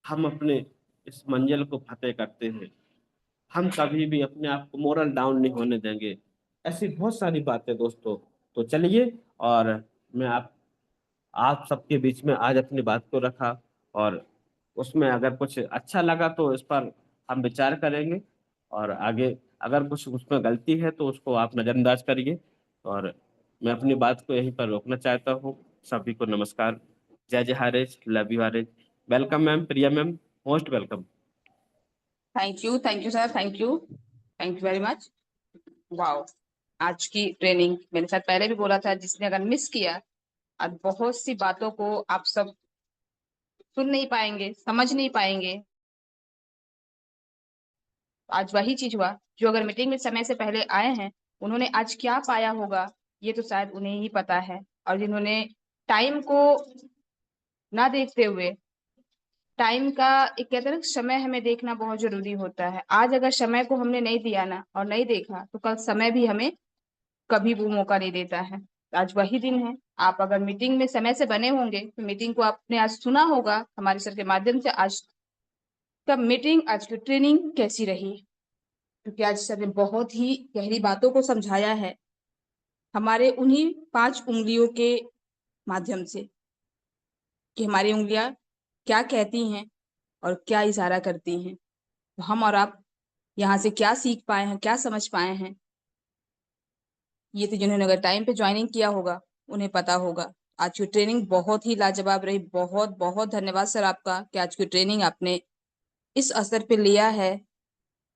हम अपने इस मंजिल को फतेह करते हैं। हम कभी भी अपने आप को मोरल डाउन नहीं होने देंगे। ऐसी बहुत सारी बातें दोस्तों। तो चलिए, और मैं आप सबके बीच में आज अपनी बात को रखा, और उसमें अगर कुछ अच्छा लगा तो इस पर हम विचार करेंगे, और आगे अगर कुछ उसमें गलती है तो उसको आप नजरअंदाज करिए। और मैं अपनी बात को यहीं पर रोकना चाहता हूँ। सभी को नमस्कार। जय जय हारेज, लव यू हारेज। Welcome ma'am, Priya ma'am, most welcome. Thank you sir, thank you very much. Wow, आज की ट्रेनिंग मैंने शायद पहले भी बोला था, जिसने अगर मिस किया, आज बहुत सी बातों को आप सब सुन नहीं पाएंगे, समझ नहीं पाएंगे। आज वही चीज हुआ, जो अगर मीटिंग में समय से पहले आए हैं, उन्होंने आज क्या पाया होगा ये तो शायद उन्हें ही पता है। और जिन्होंने टाइम को ना देखते हुए, टाइम का एक कहते हैं ना, समय हमें देखना बहुत जरूरी होता है। आज अगर समय को हमने नहीं दिया ना और नहीं देखा, तो कल समय भी हमें कभी वो मौका नहीं देता है। आज वही दिन है। आप अगर मीटिंग में समय से बने होंगे तो मीटिंग को आपने आज सुना होगा हमारे सर के माध्यम से। आज का मीटिंग, आज की ट्रेनिंग कैसी रही, क्योंकि आज सर ने बहुत ही गहरी बातों को समझाया है हमारे उन्हीं 5 उंगलियों के माध्यम से, कि हमारी उंगलियां क्या कहती हैं और क्या इशारा करती हैं। तो हम और आप यहाँ से क्या सीख पाए हैं, क्या समझ पाए हैं, ये तो जिन्होंने अगर टाइम पे ज्वाइनिंग किया होगा उन्हें पता होगा। आज की ट्रेनिंग बहुत ही लाजवाब रही। बहुत बहुत धन्यवाद सर आपका, कि आज की ट्रेनिंग आपने इस असर पे लिया है,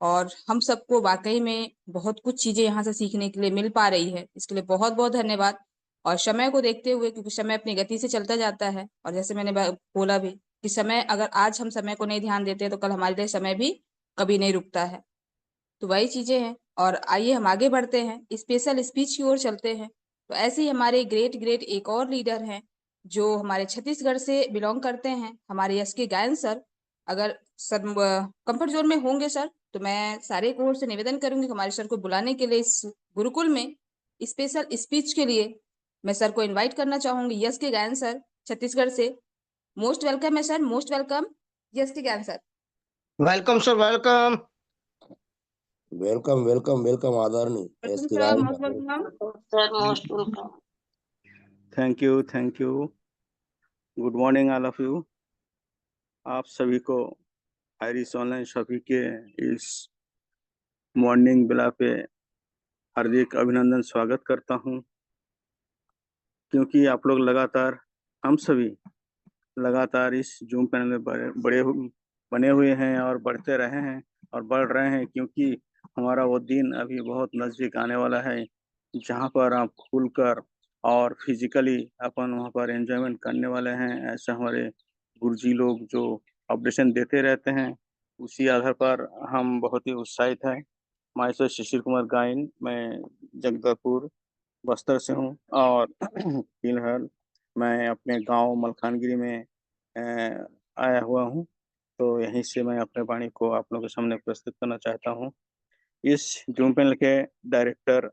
और हम सबको वाकई में बहुत कुछ चीजें यहाँ से सीखने के लिए मिल पा रही है। इसके लिए बहुत बहुत धन्यवाद। और समय को देखते हुए, क्योंकि समय अपनी गति से चलता जाता है, और जैसे मैंने बोला भी कि समय, अगर आज हम समय को नहीं ध्यान देते तो कल हमारे लिए समय भी कभी नहीं रुकता है। तो वही चीजें हैं। और आइए हम आगे बढ़ते हैं, स्पेशल स्पीच की ओर चलते हैं। तो ऐसे ही हमारे ग्रेट ग्रेट एक और लीडर हैं, जो हमारे छत्तीसगढ़ से बिलोंग करते हैं, हमारे यश के गायन सर। अगर सर कंफर्ट जोन में होंगे सर, तो मैं सारे कोर से निवेदन करूंगी कि हमारे सर को बुलाने के लिए इस गुरुकुल में स्पेशल स्पीच के लिए मैं सर को इनवाइट करना चाहूंगी। यश के गायन सर, छत्तीसगढ़ से। मोस्ट वेलकम है सर, मोस्ट वेलकम यश के गायन sir. Welcome sir, welcome. Welcome welcome welcome आदरणीय एस वेलकम के सर, गायन most welcome. Sir most welcome. Thank you, thank you. Good morning all of you. आप सभी को आयरिश ऑनलाइन सभी के इस मॉर्निंग बेला पे हार्दिक अभिनंदन स्वागत करता हूं, क्योंकि आप लोग लगातार, हम सभी लगातार इस जूम पैनल में बने हुए हैं और बढ़ते रहे हैं और बढ़ रहे हैं, क्योंकि हमारा वो दिन अभी बहुत नज़दीक आने वाला है जहां पर आप खुलकर और फिजिकली अपन वहां पर एंजॉयमेंट करने वाले हैं। ऐसे हमारे गुरुजी लोग जो ऑपरेशन देते रहते हैं, उसी आधार पर हम बहुत ही उत्साहित हैं। मैं सर शिशिर कुमार गाइन, मैं जगदलपुर बस्तर से हूँ, और फिलहाल मैं अपने गांव मलखानगिरी में आया हुआ हूँ। तो यहीं से मैं अपने वाणी को आप लोगों के सामने प्रस्तुत करना चाहता हूँ। इस जूम पैनल के डायरेक्टर,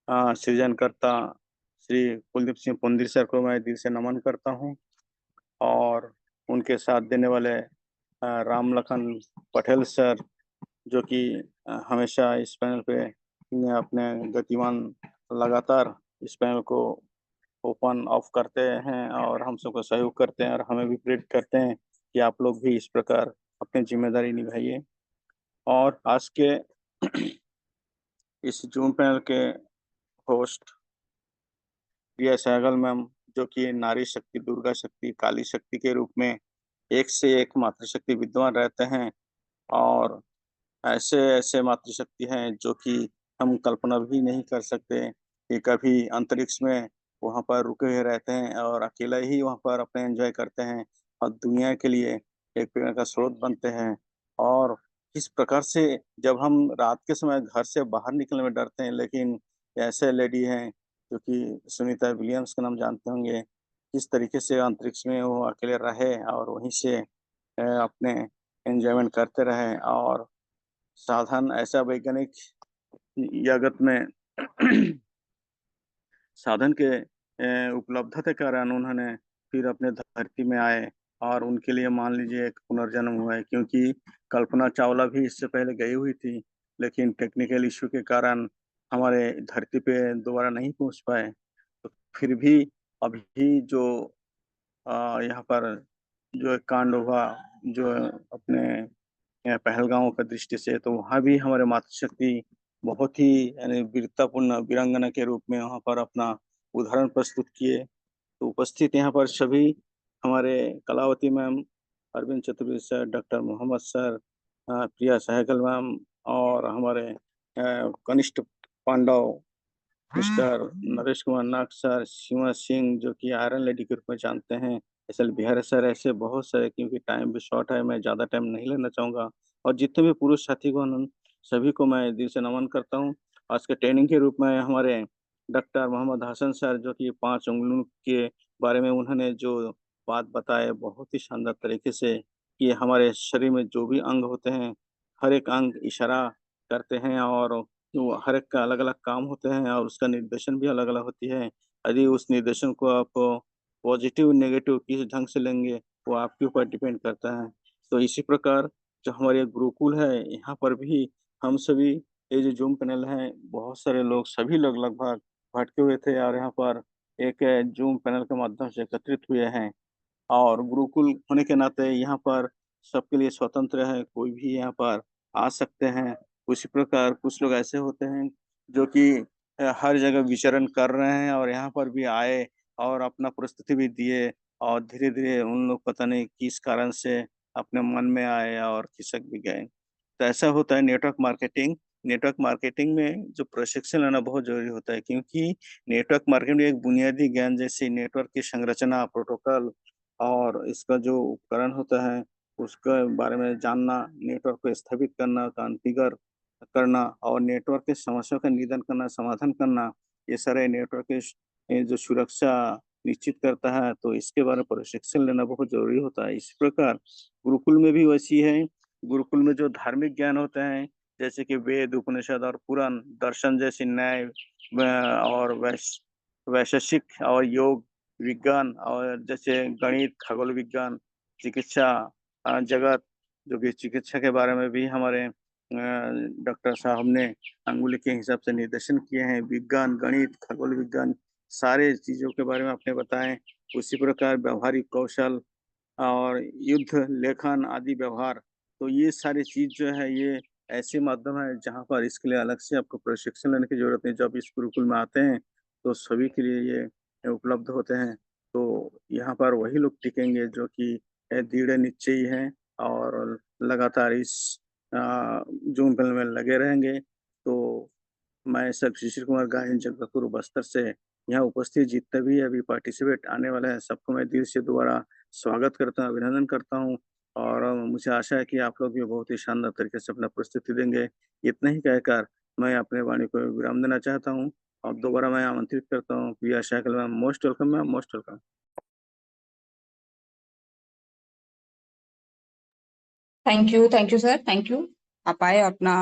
सृजनकर्ता श्री कुलदीप सिंह पुंदिर सर को मैं दिल से नमन करता हूँ, और उनके साथ देने वाले राम लखन पटेल सर, जो कि हमेशा इस पैनल पे अपने गतिमान लगातार इस पैनल को ओपन ऑफ करते हैं और हम सबको सहयोग करते हैं, और हमें भी प्रेरित करते हैं कि आप लोग भी इस प्रकार अपनी जिम्मेदारी निभाइए। और आज के इस जूम पैनल के होस्ट प्रिया सहगल मैम, जो कि नारी शक्ति, दुर्गा शक्ति, काली शक्ति के रूप में एक से एक मातृशक्ति विद्वान रहते हैं, और ऐसे ऐसे मातृशक्ति हैं जो कि हम कल्पना भी नहीं कर सकते कि कभी अंतरिक्ष में वहाँ पर रुके हुए रहते हैं और अकेला ही वहाँ पर अपने एंजॉय करते हैं और दुनिया के लिए एक प्रेरणा का स्रोत बनते हैं। और किस प्रकार से जब हम रात के समय घर से बाहर निकलने में डरते हैं, लेकिन ऐसे लेडी हैं जो कि सुनीता विलियम्स का नाम जानते होंगे, किस तरीके से अंतरिक्ष में वो अकेले रहे और वहीं से अपने एन्जॉयमेंट करते रहे और साधन ऐसा वैज्ञानिक जगत में साधन के उपलब्धता के कारण उन्होंने फिर अपने धरती में आए और उनके लिए मान लीजिए एक पुनर्जन्म हुआ है, क्योंकि कल्पना चावला भी इससे पहले गई हुई थी, लेकिन टेक्निकल इश्यू के कारण हमारे धरती पे दोबारा नहीं पहुंच पाए। तो फिर भी अभी जो यहाँ पर जो एक कांड हुआ, जो अपने पहलगाँव का दृष्टि से, तो वहाँ भी हमारे मातृशक्ति बहुत ही यानी वीरतापूर्ण वीरांगना के रूप में वहाँ पर अपना उदाहरण प्रस्तुत किए। तो उपस्थित यहाँ पर सभी हमारे Kalavati ma'am, Arvind Chaturvedi sir, doctor Mohammad sir, Priya Sehgal ma'am और हमारे कनिष्ठ पांडव मिस्टर नरेश कुमार नाग सर, सीमा सिंह जो कि आयरन लेडी के रूप में जानते हैं, एस.एल. बिहारी सर, ऐसे बहुत सारे, क्योंकि टाइम भी शॉर्ट है, मैं ज़्यादा टाइम नहीं लेना चाहूँगा। और जितने भी पुरुष साथीगण उन सभी को मैं दिल से नमन करता हूँ। आज के ट्रेनिंग के रूप में हमारे डॉक्टर मोहम्मद हसन सर जो कि 5 उंगलियों के बारे में उन्होंने जो बात बताए बहुत ही शानदार तरीके से कि हमारे शरीर में जो भी अंग होते हैं, हर एक अंग इशारा करते हैं और वो हर एक का अलग-अलग काम होते हैं और उसका निर्देशन भी अलग-अलग होती है। यदि उस निर्देशन को आप पॉजिटिव, नेगेटिव किस ढंग से लेंगे, वो आपके ऊपर डिपेंड करता है। तो इसी प्रकार जो हमारे गुरुकुल है, यहाँ पर भी हम सभी ये जो ज़ूम पैनल है, बहुत सारे लोग, सभी लोग लगभग भटके हुए थे और यहाँ पर एक ज़ूम पैनल के माध्यम से एकत्रित हुए हैं। और गुरुकुल होने के नाते यहाँ पर सबके लिए स्वतंत्र है, कोई भी यहाँ पर आ सकते हैं। उसी प्रकार कुछ लोग ऐसे होते हैं जो कि हर जगह विचरण कर रहे हैं और यहाँ पर भी आए और अपना प्रस्तुति भी दिए और धीरे-धीरे उन लोग पता नहीं किस कारण से अपने मन में आए और खिसक भी गए। तो ऐसा होता है नेटवर्क मार्केटिंग। नेटवर्क मार्केटिंग में जो प्रशिक्षण लेना बहुत ज़रूरी होता है, क्योंकि नेटवर्क मार्केटिंग एक बुनियादी ज्ञान जैसे नेटवर्क की संरचना, प्रोटोकॉल और इसका जो उपकरण होता है, उसके बारे में जानना, नेटवर्क को स्थापित करना, कॉन्फ़िगर करना और नेटवर्क की समस्याओं का निदान करना, समाधान करना, ये सारे नेटवर्क के ये जो सुरक्षा निश्चित करता है, तो इसके बारे में प्रशिक्षण लेना बहुत ज़रूरी होता है। इसी प्रकार गुरुकुल में भी वैसी है, गुरुकुल में जो धार्मिक ज्ञान होते हैं, जैसे कि वेद, उपनिषद और पुराण, दर्शन जैसे न्याय और वैशेषिक और योग, विज्ञान और जैसे गणित, खगोल विज्ञान, चिकित्सा जगत, जो कि चिकित्सा के बारे में भी हमारे डॉक्टर साहब ने अंगुली के हिसाब से निर्देशन किए हैं। विज्ञान, गणित, खगोल विज्ञान, सारे चीज़ों के बारे में आपने बताएँ। उसी प्रकार व्यावहारिक कौशल और युद्ध, लेखन आदि व्यवहार, तो ये सारी चीज़ जो है ये ऐसे माध्यम है जहाँ पर इसके लिए अलग से आपको प्रशिक्षण लेने की ज़रूरत नहीं। जब इस गुरुकुल में आते हैं, तो सभी के लिए ये उपलब्ध होते हैं। तो यहाँ पर वही लोग टिकेंगे जो कि दृढ़ निश्चयी हैं और लगातार इस ज़ूम पैनल में लगे रहेंगे। तो मैं सर शिशिर कुमार गायन जगदलपुर बस्तर से यहाँ उपस्थित जितने भी अभी पार्टिसिपेट आने वाले हैं, सबको मैं दिल से दोबारा स्वागत करता हूँ, अभिनंदन करता हूँ और मुझे आशा है कि आप लोग भी बहुत ही शानदार तरीके से अपना प्रस्तुति देंगे। इतना ही कहकर मैं अपने वाणी को विराम देना चाहता हूँ और दोबारा मैं आमंत्रित करता हूँ Priya Sehgal ma'am, most welcome ma'am, most welcome. Thank you sir, thank you. आप आए और अपना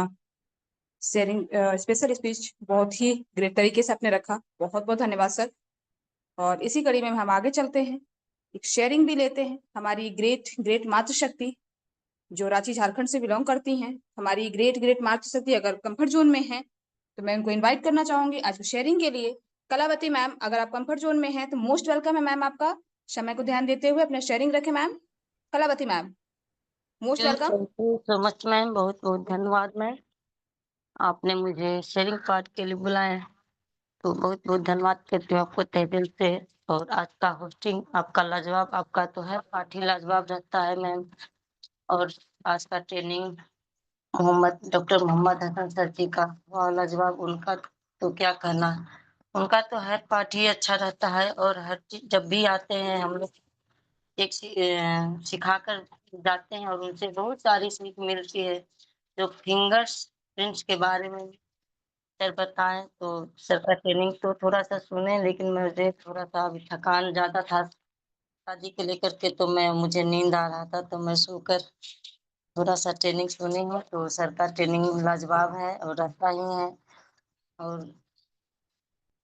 शेयरिंग स्पेशल स्पीच बहुत ही ग्रेट तरीके से आपने रखा, बहुत बहुत धन्यवाद सर। और इसी कड़ी में हम आगे चलते हैं, एक शेयरिंग भी लेते हैं। हमारी ग्रेट मातृशक्ति जो रांची झारखंड से बिलोंग करती हैं, हमारी ग्रेट मातृशक्ति अगर कंफर्ट जोन में है तो मैं उनको इनवाइट करना चाहूंगी आज शेयरिंग के लिए। कलावती मैम, अगर आप कंफर्ट जोन में हैं तो मोस्ट वेलकम है मैम। आपका समय को ध्यान देते हुए अपना शेयरिंग रखें ma'am. Kalavati ma'am, most welcome. Thank you so much ma'am, बहुत बहुत धन्यवाद मैम। आपने मुझे शेयरिंग पार्ट के लिए बुलाया, तो बहुत बहुत धन्यवाद करती हूँ आपको तहे दिल से। और आज का होस्टिंग आपका लाजवाब, आपका तो हर पार्ट ही लाजवाब रहता है मैम। और आज का training doctor Mohammad Hasan sir ji का, वाह लाजवाब, उनका तो क्या कहना। उनका तो हर पार्ट ही अच्छा रहता है और हर चीज जब भी आते हैं हम लोग एक सिखा कर जाते हैं और उनसे बहुत सारी सीख मिलती है। जो फिंगर्स प्रिंट्स के बारे में सर बताएं, तो सर का ट्रेनिंग तो थोड़ा सा सुने, लेकिन मुझे थोड़ा सा अभी थकान ज्यादा था शादी को लेकर के, तो मुझे नींद आ रहा था, तो मैं सोकर थोड़ा सा ट्रेनिंग सुनी हूँ। तो सर का ट्रेनिंग लाजवाब है और अच्छा ही है। और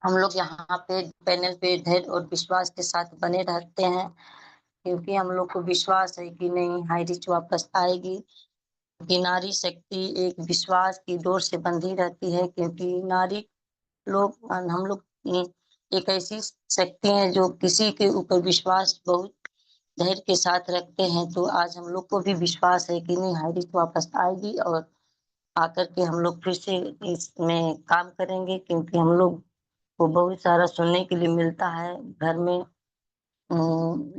हम लोग यहाँ पे पैनल पे धैर्य और विश्वास के साथ बने रहते हैं, क्योंकि हम लोग को विश्वास है कि नहीं, हाई रिच वापस आएगी। कि नारी शक्ति एक विश्वास की डोर से बंधी रहती है, क्योंकि नारी लोग, हम लोग एक ऐसी शक्ति है जो किसी के ऊपर विश्वास बहुत धैर्य के साथ रखते हैं। तो आज हम लोग को भी विश्वास है कि नहीं, हाई रिच वापस आएगी और आकर के हम लोग फिर से इसमें काम करेंगे, क्योंकि हम लोग को बहुत सारा सुनने के लिए मिलता है घर में।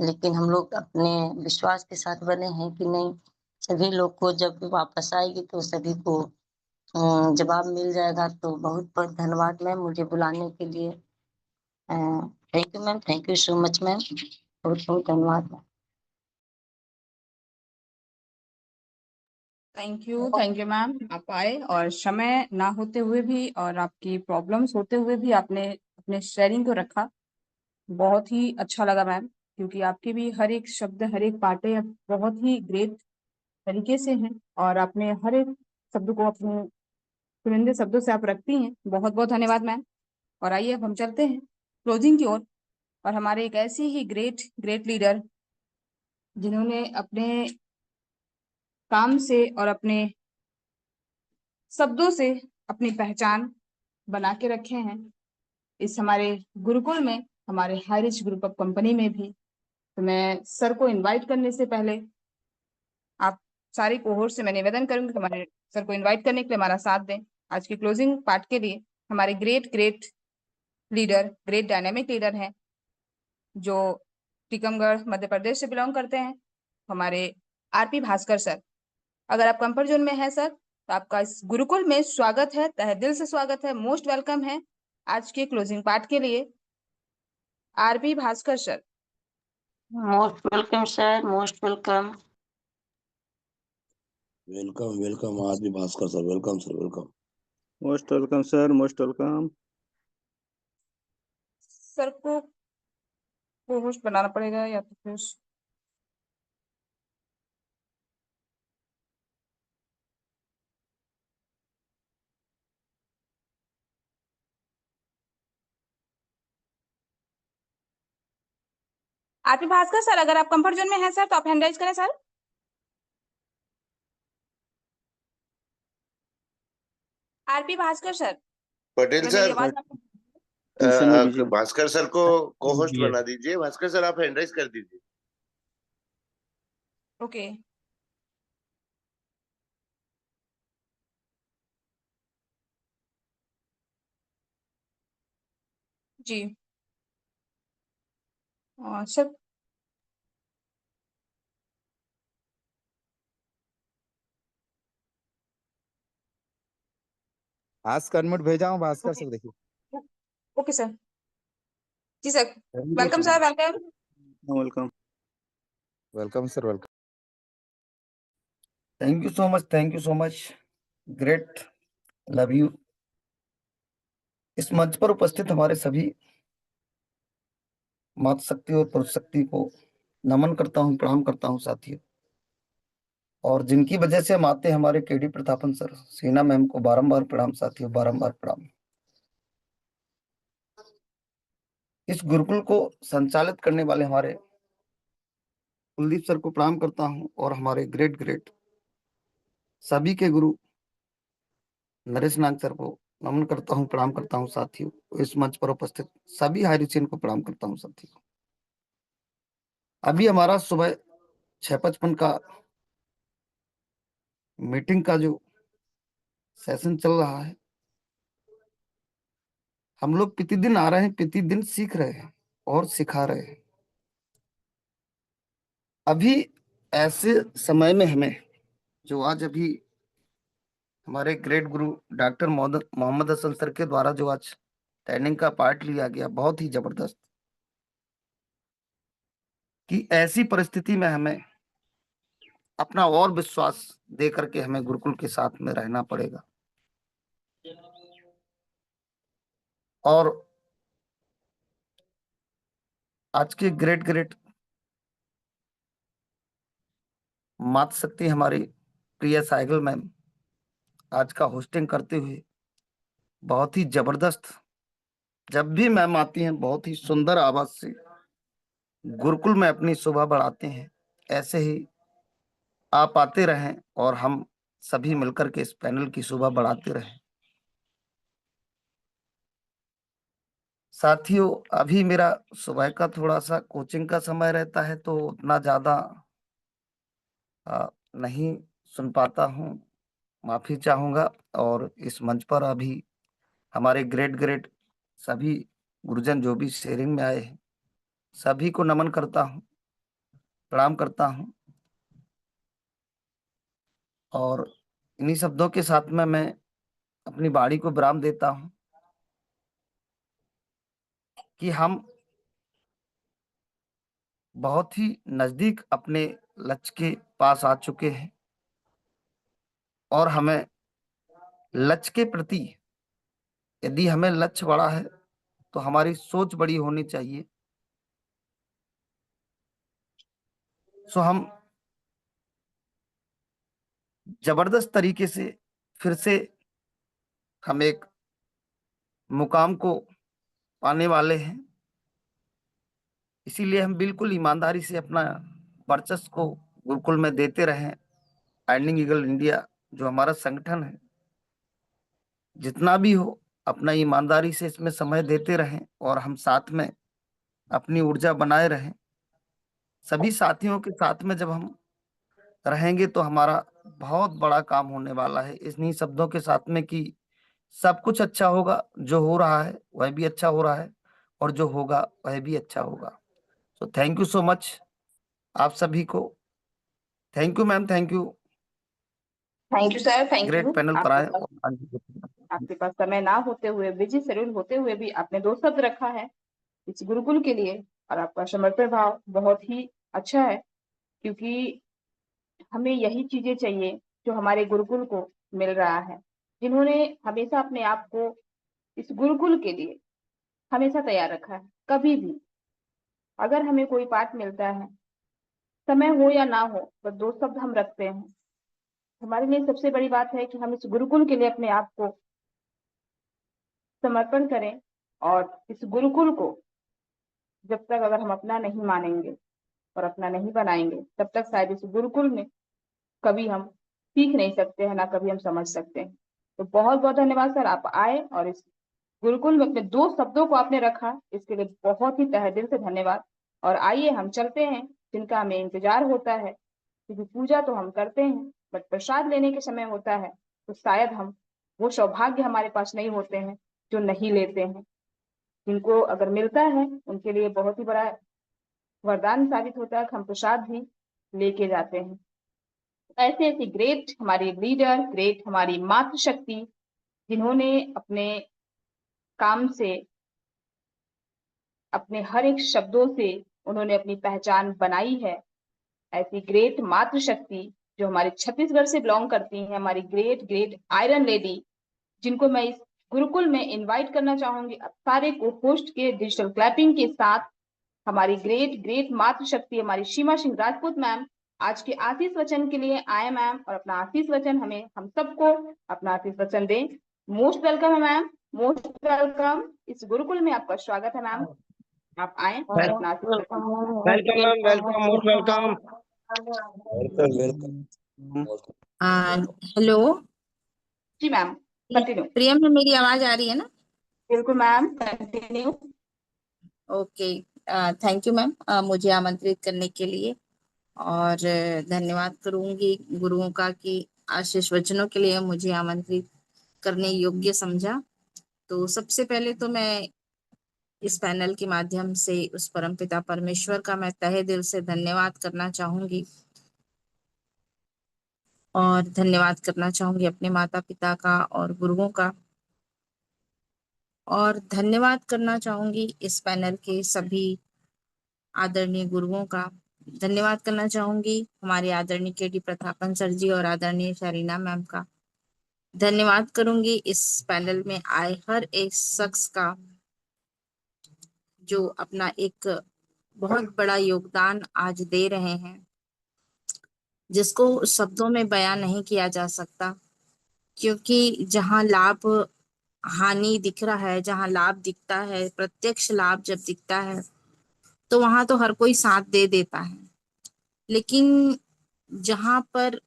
लेकिन हम लोग अपने विश्वास के साथ बने हैं कि नहीं, सभी लोग को जब भी वापस आएगी तो सभी को जवाब मिल जाएगा। तो बहुत बहुत धन्यवाद मैम मुझे बुलाने के लिए। Thank you ma'am, thank you so much ma'am, बहुत बहुत धन्यवाद मैम। थैंक यू मैम, आप आए और समय ना होते हुए भी और आपकी प्रॉब्लम्स होते हुए भी आपने अपने शेयरिंग को रखा। बहुत ही अच्छा लगा मैम, क्योंकि आपके भी हर एक शब्द, हर एक बातें बहुत ही ग्रेट तरीके से हैं और आपने हर एक शब्द को अपने चुनिंदे शब्दों से आप रखती हैं। बहुत बहुत धन्यवाद मैम। और आइए अब हम चलते हैं क्लोजिंग की ओर, और हमारे एक ऐसे ही ग्रेट ग्रेट लीडर जिन्होंने अपने काम से और अपने शब्दों से अपनी पहचान बना के रखे हैं इस हमारे गुरुकुल में, हमारे high rich group of company में भी। तो मैं सर को इनवाइट करने से पहले आप सारी कोहोर्ट से मैं निवेदन करूंगी कि हमारे सर को इनवाइट करने के लिए हमारा साथ दें आज की क्लोजिंग पार्ट के लिए। हमारे great great leader, great dynamic leader हैं जो टीकमगढ़ मध्य प्रदेश से बिलोंग करते हैं, हमारे आरपी भास्कर सर। अगर आप कंफर्ट जोन में हैं सर, तो आपका इस गुरुकुल में स्वागत है, तहे दिल से स्वागत है, मोस्ट वेलकम है आज के क्लोजिंग पार्ट के लिए। RP Bhaskar sir. Most welcome sir, most welcome. Welcome welcome आदमी Bhaskar sir, welcome sir, welcome. Most welcome sir, most welcome. Sir को होस्ट बनाना पड़ेगा या तो फिर आरपी भास्कर सर, अगर आप कंफर्ट जोन में हैं सर, तो आप हैंड राइज करें sir. RP Bhaskar sir, Patel अगर मेरी सर, आवाज आपको इस समय बिजी। भास्कर सर को को होस्ट बना दीजिए। भास्कर सर आप हैंड राइज कर दीजिए। ओके। जी सर, भास्कर नोट भेजा हूँ भास्कर ओके सर, देखिए। Okay sir. जी sir, welcome sir, welcome. Welcome. Welcome sir, welcome. Thank you so much, thank you so much, great, love you. इस मंच पर उपस्थित हमारे सभी मातृ शक्ति और पुरुष शक्ति को नमन करता हूँ, प्रणाम करता हूँ साथियों। और जिनकी वजह से हम आते हैं, हमारे केडी प्रतापन सर, सीना मैम को बारंबार प्रणाम साथियों, बारंबार प्रणाम। इस गुरुकुल को संचालित करने वाले हमारे कुलदीप सर को प्रणाम करता हूँ, और हमारे ग्रेट ग्रेट सभी के गुरु नरेश नाग सर को नमन करता हूँ, प्रणाम करता हूँ साथियों। इस मंच पर उपस्थित सभी हाई रिचियन को प्रणाम करता हूँ साथियों। अभी हमारा सुबह 6:55 का मीटिंग का जो सेशन चल रहा है, हम लोग प्रतिदिन आ रहे हैं, प्रतिदिन सीख रहे हैं और सिखा रहे हैं। अभी ऐसे समय में हमें जो आज अभी हमारे ग्रेट गुरु डॉक्टर मोहम्मद हसन सर के द्वारा जो आज ट्रेनिंग का पार्ट लिया गया, बहुत ही जबरदस्त, कि ऐसी परिस्थिति में हमें अपना और विश्वास दे करके हमें गुरुकुल के साथ में रहना पड़ेगा। और आज के ग्रेट मातृशक्ति हमारी प्रिय साइकिल मैम आज का होस्टिंग करते हुए बहुत ही जबरदस्त, जब भी मैम आती हैं बहुत ही सुंदर आवाज से गुरुकुल में अपनी शोभा बढ़ाते हैं। ऐसे ही आप आते रहें और हम सभी मिलकर के इस पैनल की शोभा बढ़ाते रहें। साथियों, अभी मेरा सुबह का थोड़ा सा कोचिंग का समय रहता है तो उतना ज्यादा नहीं सुन पाता हूँ, माफी चाहूंगा। और इस मंच पर अभी हमारे ग्रेट सभी गुरुजन जो भी शेयरिंग में आए हैं सभी को नमन करता हूँ, प्रणाम करता हूँ। और इन्हीं शब्दों के साथ में मैं अपनी वाणी को विराम देता हूँ कि हम बहुत ही नजदीक अपने लक्ष्य के पास आ चुके हैं और हमें लक्ष्य के प्रति, यदि हमें लक्ष्य बड़ा है तो हमारी सोच बड़ी होनी चाहिए। सो हम जबरदस्त तरीके से फिर से हम एक मुकाम को पाने वाले हैं। इसीलिए हम बिल्कुल ईमानदारी से अपना वर्चस्व को गुरुकुल में देते रहें। अर्निंग ईगल इंडिया जो हमारा संगठन है, जितना भी हो अपना ईमानदारी से इसमें समय देते रहें और हम साथ में अपनी ऊर्जा बनाए रहें। सभी साथियों के साथ में जब हम रहेंगे तो हमारा बहुत बड़ा काम होने वाला है। इन्हीं शब्दों के साथ में कि सब कुछ अच्छा होगा, जो हो रहा है वह भी अच्छा हो रहा है और जो होगा वह भी अच्छा होगा। तो थैंक यू सो मच आप सभी को। Thank you ma'am, thank you sir, thank great you. Panel पर आए। आपके पास समय ना होते हुए, बिजी शेड्यूल होते हुए भी आपने 2 शब्द रखा है इस गुरुकुल के लिए, और आपका समर्पण भाव बहुत ही अच्छा है, क्योंकि हमें यही चीजें चाहिए जो हमारे गुरुकुल को मिल रहा है। जिन्होंने हमेशा अपने आप को इस गुरुकुल के लिए हमेशा तैयार रखा है। कभी भी अगर हमें कोई पाठ मिलता है, समय हो या ना हो, बस 2 शब्द हम रखते हैं। हमारे लिए सबसे बड़ी बात है कि हम इस गुरुकुल के लिए अपने आप को समर्पण करें, और इस गुरुकुल को जब तक अगर हम अपना नहीं मानेंगे और अपना नहीं बनाएंगे, तब तक शायद इस गुरुकुल में कभी हम सीख नहीं सकते हैं, ना कभी हम समझ सकते हैं। तो बहुत बहुत धन्यवाद सर, आप आए और इस गुरुकुल में अपने 2 शब्दों को आपने रखा, इसके लिए बहुत ही तहे दिल से धन्यवाद। और आइए हम चलते हैं, जिनका हमें इंतजार होता है, क्योंकि पूजा तो हम करते हैं, बट प्रसाद लेने के समय होता है तो शायद हम वो सौभाग्य हमारे पास नहीं होते हैं जो नहीं लेते हैं। जिनको अगर मिलता है उनके लिए बहुत ही बड़ा वरदान साबित होता है कि हम प्रसाद भी लेके जाते हैं। ऐसे ऐसे ग्रेट हमारी लीडर, ग्रेट हमारी मातृशक्ति, जिन्होंने अपने काम से, अपने हर एक शब्दों से उन्होंने अपनी पहचान बनाई है। ऐसी ग्रेट मातृशक्ति जो हमारे छत्तीसगढ़ से बिलोंग करती हैं, हमारी ग्रेट आयरन लेडी, जिनको मैं इस गुरुकुल में इनवाइट करना चाहूंगी सारे को होस्ट के डिजिटल क्लैपिंग के साथ। हमारी ग्रेट मातृशक्ति हमारी सीमा सिंह राजपूत मैम आज के आशीष वचन के लिए आए मैम, और अपना आशीष वचन हमें, हम सबको अपना आशीष वचन दें। मोस्ट वेलकम है मैम, मोस्ट वेलकम। इस गुरुकुल में आपका स्वागत है मैम, आप आए और अपना आशीष वचन। Welcome ma'am, welcome, most welcome. Welcome. Hello जी मैम, कंटिन्यू। प्रियम में मेरी आवाज आ रही है ना? बिल्कुल ma'am, continue. Okay, thank you ma'am मुझे आमंत्रित करने के लिए, और धन्यवाद करूंगी गुरुओं का कि आशीष वचनों के लिए मुझे आमंत्रित करने योग्य समझा। तो सबसे पहले तो मैं इस पैनल के माध्यम से उस परमपिता परमेश्वर का मैं तहे दिल से धन्यवाद करना चाहूंगी, और धन्यवाद करना चाहूंगी अपने माता पिता का और गुरुओं का, और धन्यवाद करना चाहूंगी इस पैनल के सभी आदरणीय गुरुओं का धन्यवाद करना चाहूंगी हमारे आदरणीय केडी प्रतापन सर जी और आदरणीय शरीना मैम का। धन्यवाद करूंगी इस पैनल में आए हर एक शख्स का जो अपना एक बहुत बड़ा योगदान आज दे रहे हैं, जिसको शब्दों में बयां नहीं किया जा सकता। क्योंकि जहां लाभ हानि दिख रहा है, जहां लाभ दिखता है, प्रत्यक्ष लाभ जब दिखता है तो वहां तो हर कोई साथ दे देता है। लेकिन जहां पर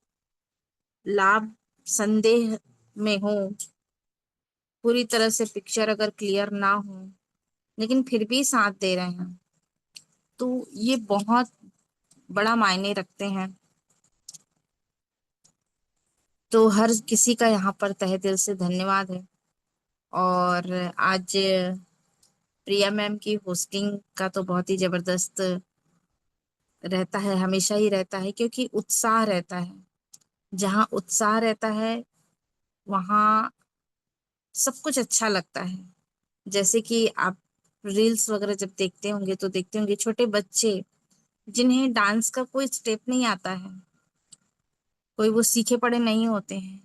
लाभ संदेह में हो, पूरी तरह से पिक्चर अगर क्लियर ना हो, लेकिन फिर भी साथ दे रहे हैं, तो ये बहुत बड़ा मायने रखते हैं। तो हर किसी का यहाँ पर तहे दिल से धन्यवाद है। और आज प्रिया मैम की होस्टिंग का तो बहुत ही जबरदस्त रहता है, हमेशा ही रहता है, क्योंकि उत्साह रहता है। जहाँ उत्साह रहता है वहाँ सब कुछ अच्छा लगता है। जैसे कि आप रील्स वगैरह जब देखते होंगे तो देखते होंगे छोटे बच्चे जिन्हें डांस का कोई स्टेप नहीं आता है, कोई वो सीखे पड़े नहीं होते हैं,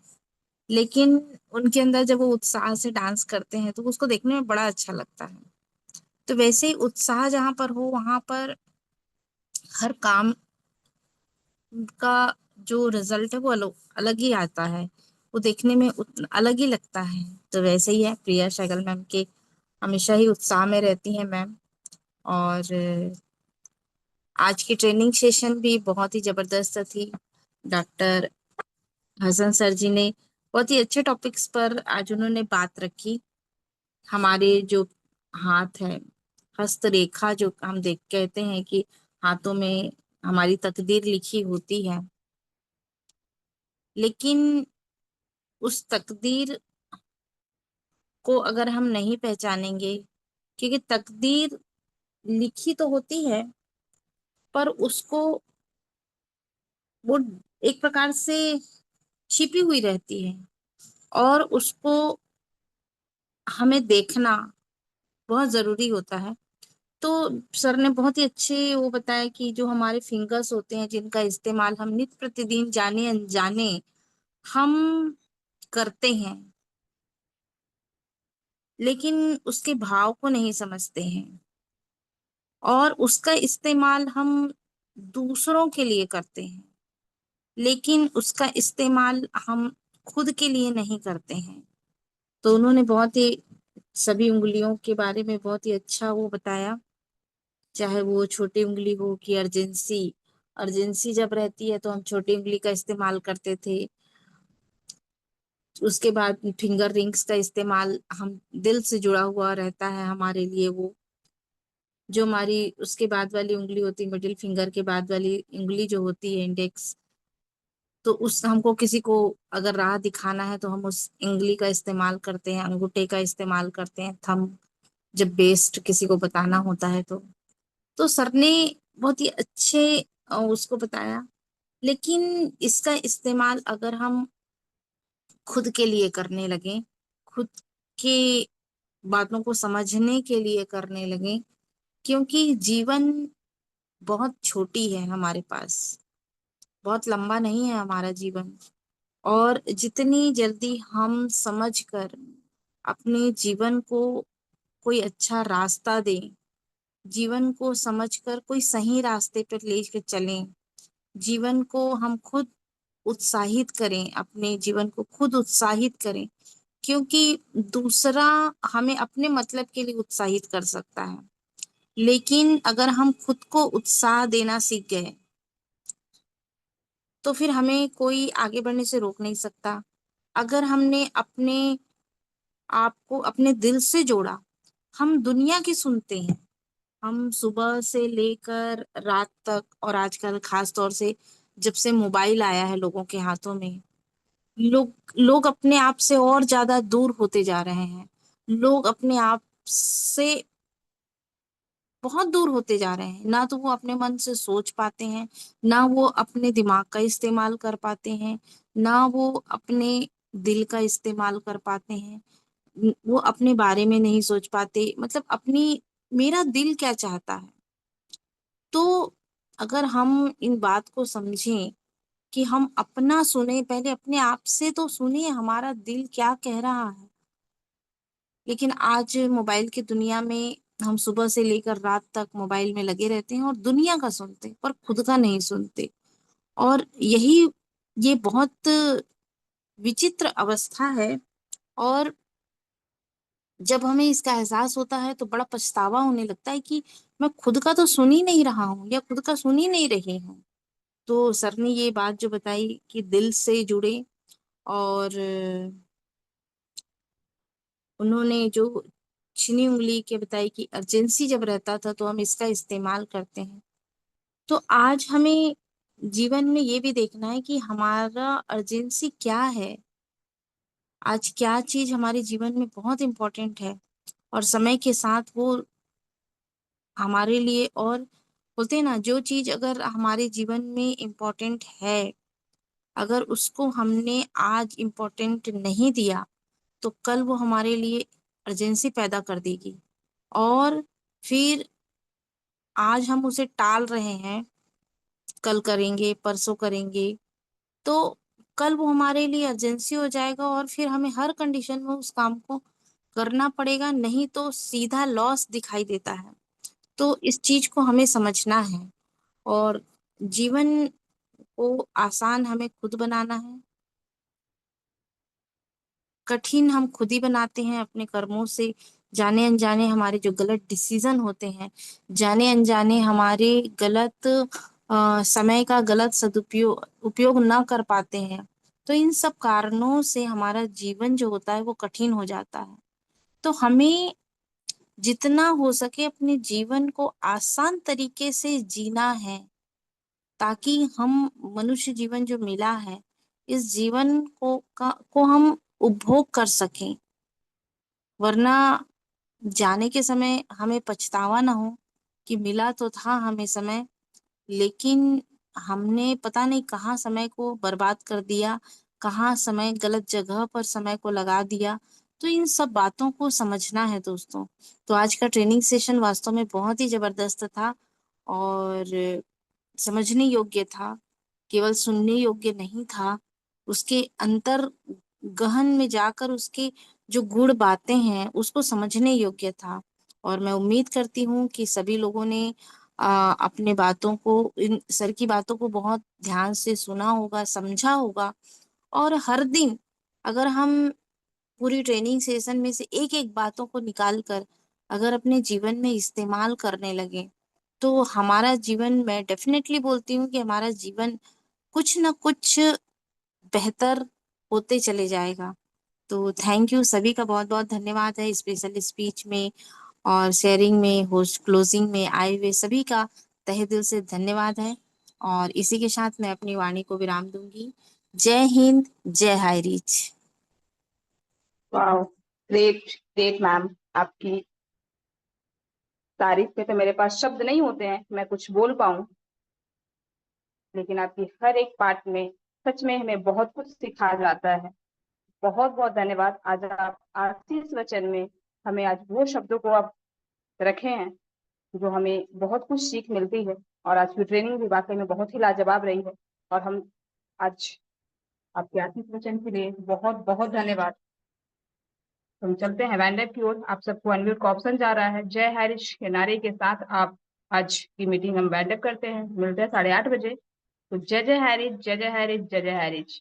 लेकिन उनके अंदर जब वो उत्साह से डांस करते हैं तो उसको देखने में बड़ा अच्छा लगता है। तो वैसे ही उत्साह जहाँ पर हो वहां पर हर काम का जो रिजल्ट है वो अलग ही आता है, वो देखने में अलग ही लगता है। तो वैसे ही है, प्रिया शैगल मैम के हमेशा ही उत्साह में रहती हैं मैम। और आज की ट्रेनिंग सेशन भी बहुत ही जबरदस्त थी। डॉक्टर हसन सर जी ने बहुत ही अच्छे टॉपिक्स पर आज उन्होंने बात रखी। हमारे जो हाथ है, हस्त रेखा जो हम देख कहते हैं कि हाथों में हमारी तकदीर लिखी होती है, लेकिन उस तकदीर को अगर हम नहीं पहचानेंगे, क्योंकि तकदीर लिखी तो होती है पर उसको वो एक प्रकार से छिपी हुई रहती है, और उसको हमें देखना बहुत जरूरी होता है। तो सर ने बहुत ही अच्छे वो बताया कि जो हमारे फिंगर्स होते हैं जिनका इस्तेमाल हम नित्य प्रतिदिन जाने अनजाने हम करते हैं, लेकिन उसके भाव को नहीं समझते हैं, और उसका इस्तेमाल हम दूसरों के लिए करते हैं, लेकिन उसका इस्तेमाल हम खुद के लिए नहीं करते हैं। तो उन्होंने बहुत ही सभी उंगलियों के बारे में बहुत ही अच्छा वो बताया, चाहे वो छोटी उंगली हो कि अर्जेंसी अर्जेंसी जब रहती है तो हम छोटी उंगली का इस्तेमाल करते थे। उसके बाद फिंगर रिंग्स का इस्तेमाल हम दिल से जुड़ा हुआ रहता है हमारे लिए। वो जो हमारी उसके बाद वाली उंगली होती है, मिडिल फिंगर के बाद वाली उंगली जो होती है इंडेक्स, तो उस हमको किसी को अगर राह दिखाना है तो हम उस उंगली का इस्तेमाल करते हैं, अंगूठे का इस्तेमाल करते हैं, थंब जब बेस्ट किसी को बताना होता है तो सर ने बहुत ही अच्छे उसको बताया। लेकिन इसका इस्तेमाल अगर हम खुद के लिए करने लगे, खुद के बातों को समझने के लिए करने लगे, क्योंकि जीवन बहुत छोटी है हमारे पास, बहुत लंबा नहीं है हमारा जीवन। और जितनी जल्दी हम समझकर अपने जीवन को कोई अच्छा रास्ता दें, जीवन को समझकर कोई सही रास्ते पर लेकर चलें, जीवन को हम खुद उत्साहित करें, अपने जीवन को खुद उत्साहित करें, क्योंकि दूसरा हमें अपने मतलब के लिए उत्साहित कर सकता है, लेकिन अगर हम खुद को उत्साह देना सीख गए तो फिर हमें कोई आगे बढ़ने से रोक नहीं सकता। अगर हमने अपने आप को अपने दिल से जोड़ा, हम दुनिया की सुनते हैं, हम सुबह से लेकर रात तक, और आजकल खास तौर से जब से मोबाइल आया है लोगों के हाथों में, लोग अपने आप से और ज्यादा दूर होते जा रहे हैं। लोग अपने आप से बहुत दूर होते जा रहे हैं, ना तो वो अपने मन से सोच पाते हैं, ना वो अपने दिमाग का इस्तेमाल कर पाते हैं, ना वो अपने दिल का इस्तेमाल कर पाते हैं, वो अपने बारे में नहीं सोच पाते, मतलब अपनी मेरा दिल क्या चाहता है। तो अगर हम इन बात को समझें कि हम अपना सुने, पहले अपने आप से तो सुनिए हमारा दिल क्या कह रहा है। लेकिन आज मोबाइल की दुनिया में हम सुबह से लेकर रात तक मोबाइल में लगे रहते हैं और दुनिया का सुनते हैं, पर खुद का नहीं सुनते। और ये बहुत विचित्र अवस्था है। और जब हमें इसका एहसास होता है तो बड़ा पछतावा होने लगता है कि मैं खुद का तो सुन ही नहीं रहा हूँ या खुद का सुन ही नहीं रही हूँ। तो सर ने ये बात जो बताई कि दिल से जुड़े, और उन्होंने जो छीनी उंगली के बताई कि अर्जेंसी जब रहता था तो हम इसका इस्तेमाल करते हैं। तो आज हमें जीवन में ये भी देखना है कि हमारा अर्जेंसी क्या है, आज क्या चीज हमारे जीवन में बहुत इम्पोर्टेंट है, और समय के साथ वो हमारे लिए, और बोलते हैं ना, जो चीज अगर हमारे जीवन में इम्पोर्टेंट है, अगर उसको हमने आज इम्पोर्टेंट नहीं दिया तो कल वो हमारे लिए अर्जेंसी पैदा कर देगी। और फिर आज हम उसे टाल रहे हैं, कल करेंगे, परसों करेंगे, तो कल वो हमारे लिए अर्जेंसी हो जाएगा और फिर हमें हर कंडीशन में उस काम को करना पड़ेगा, नहीं तो सीधा लॉस दिखाई देता है। तो इस चीज को हमें समझना है, और जीवन को आसान हमें खुद बनाना है, कठिन हम खुद ही बनाते हैं अपने कर्मों से। जाने अनजाने हमारे जो गलत डिसीजन होते हैं, जाने अनजाने हमारे गलत समय का गलत सदुपयोग उपयोग ना कर पाते हैं, तो इन सब कारणों से हमारा जीवन जो होता है वो कठिन हो जाता है। तो हमें जितना हो सके अपने जीवन को आसान तरीके से जीना है, ताकि हम मनुष्य जीवन जो मिला है, इस जीवन को हम उपभोग कर सकें। वरना जाने के समय हमें पछतावा ना हो कि मिला तो था हमें समय, लेकिन हमने पता नहीं कहाँ समय को बर्बाद कर दिया, कहाँ समय गलत जगह पर समय को लगा दिया। तो इन सब बातों को समझना है दोस्तों। तो आज का ट्रेनिंग सेशन वास्तव में बहुत ही जबरदस्त था और समझने योग्य था, केवल सुनने योग्य नहीं था। उसके अंतर गहन में जाकर उसके जो गुण बातें हैं उसको समझने योग्य था। और मैं उम्मीद करती हूँ कि सभी लोगों ने अपने बातों को, इन सर की बातों को बहुत ध्यान से सुना होगा, समझा होगा। और हर दिन अगर हम पूरी ट्रेनिंग सेशन में से एक एक बातों को निकाल कर अगर अपने जीवन में इस्तेमाल करने लगे, तो हमारा जीवन, मैं डेफिनेटली बोलती हूँ कि हमारा जीवन कुछ ना कुछ बेहतर होते चले जाएगा। तो थैंक यू, सभी का बहुत बहुत धन्यवाद है, स्पेशल स्पीच में और शेयरिंग में, होस्ट क्लोजिंग में आए हुए सभी का तहे दिल से धन्यवाद है। और इसी के साथ मैं अपनी वाणी को विराम दूंगी। जय हिंद, जय high reach. Wow, great great ma'am. आपकी तारीफ पे तो मेरे पास शब्द नहीं होते हैं, मैं कुछ बोल पाऊं, लेकिन आपकी हर एक पार्ट में सच में हमें बहुत कुछ सिखाया जाता है। बहुत बहुत धन्यवाद। आज आप आशीष वचन में हमें आज वो शब्दों को आप रखे हैं जो हमें बहुत कुछ सीख मिलती है। और आज की ट्रेनिंग भी वाकई में बहुत ही लाजवाब रही है। और हम आज आपके आशीष वचन के लिए बहुत बहुत धन्यवाद। हम चलते हैं वैंडअप की ओर। आप सबको अनम्यूट का ऑप्शन जा रहा है। जय हरीश के नारे के साथ आप आज की मीटिंग हम वैंडअप करते हैं। मिलते हैं 8:30 बजे। तो जय जय हरीश, जय जय हरीश, जय जय हरीश।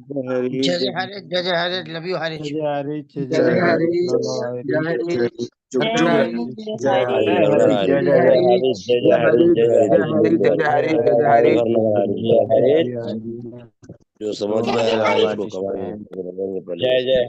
जय हरी जय जय हरे, जय जय हरे, लव यू हरीश। जय हरी, जय जय हरी, जय हरी, जय हरी, जय जुग जुग हरी, रहे। जय हरी। जय हरी, जय जय हरी, जय हरी, जय हरी, जय हरी, जय हरी, जय हरी। जय हरी। जो समझ में आएगा इसको कमाएंगे। जय जय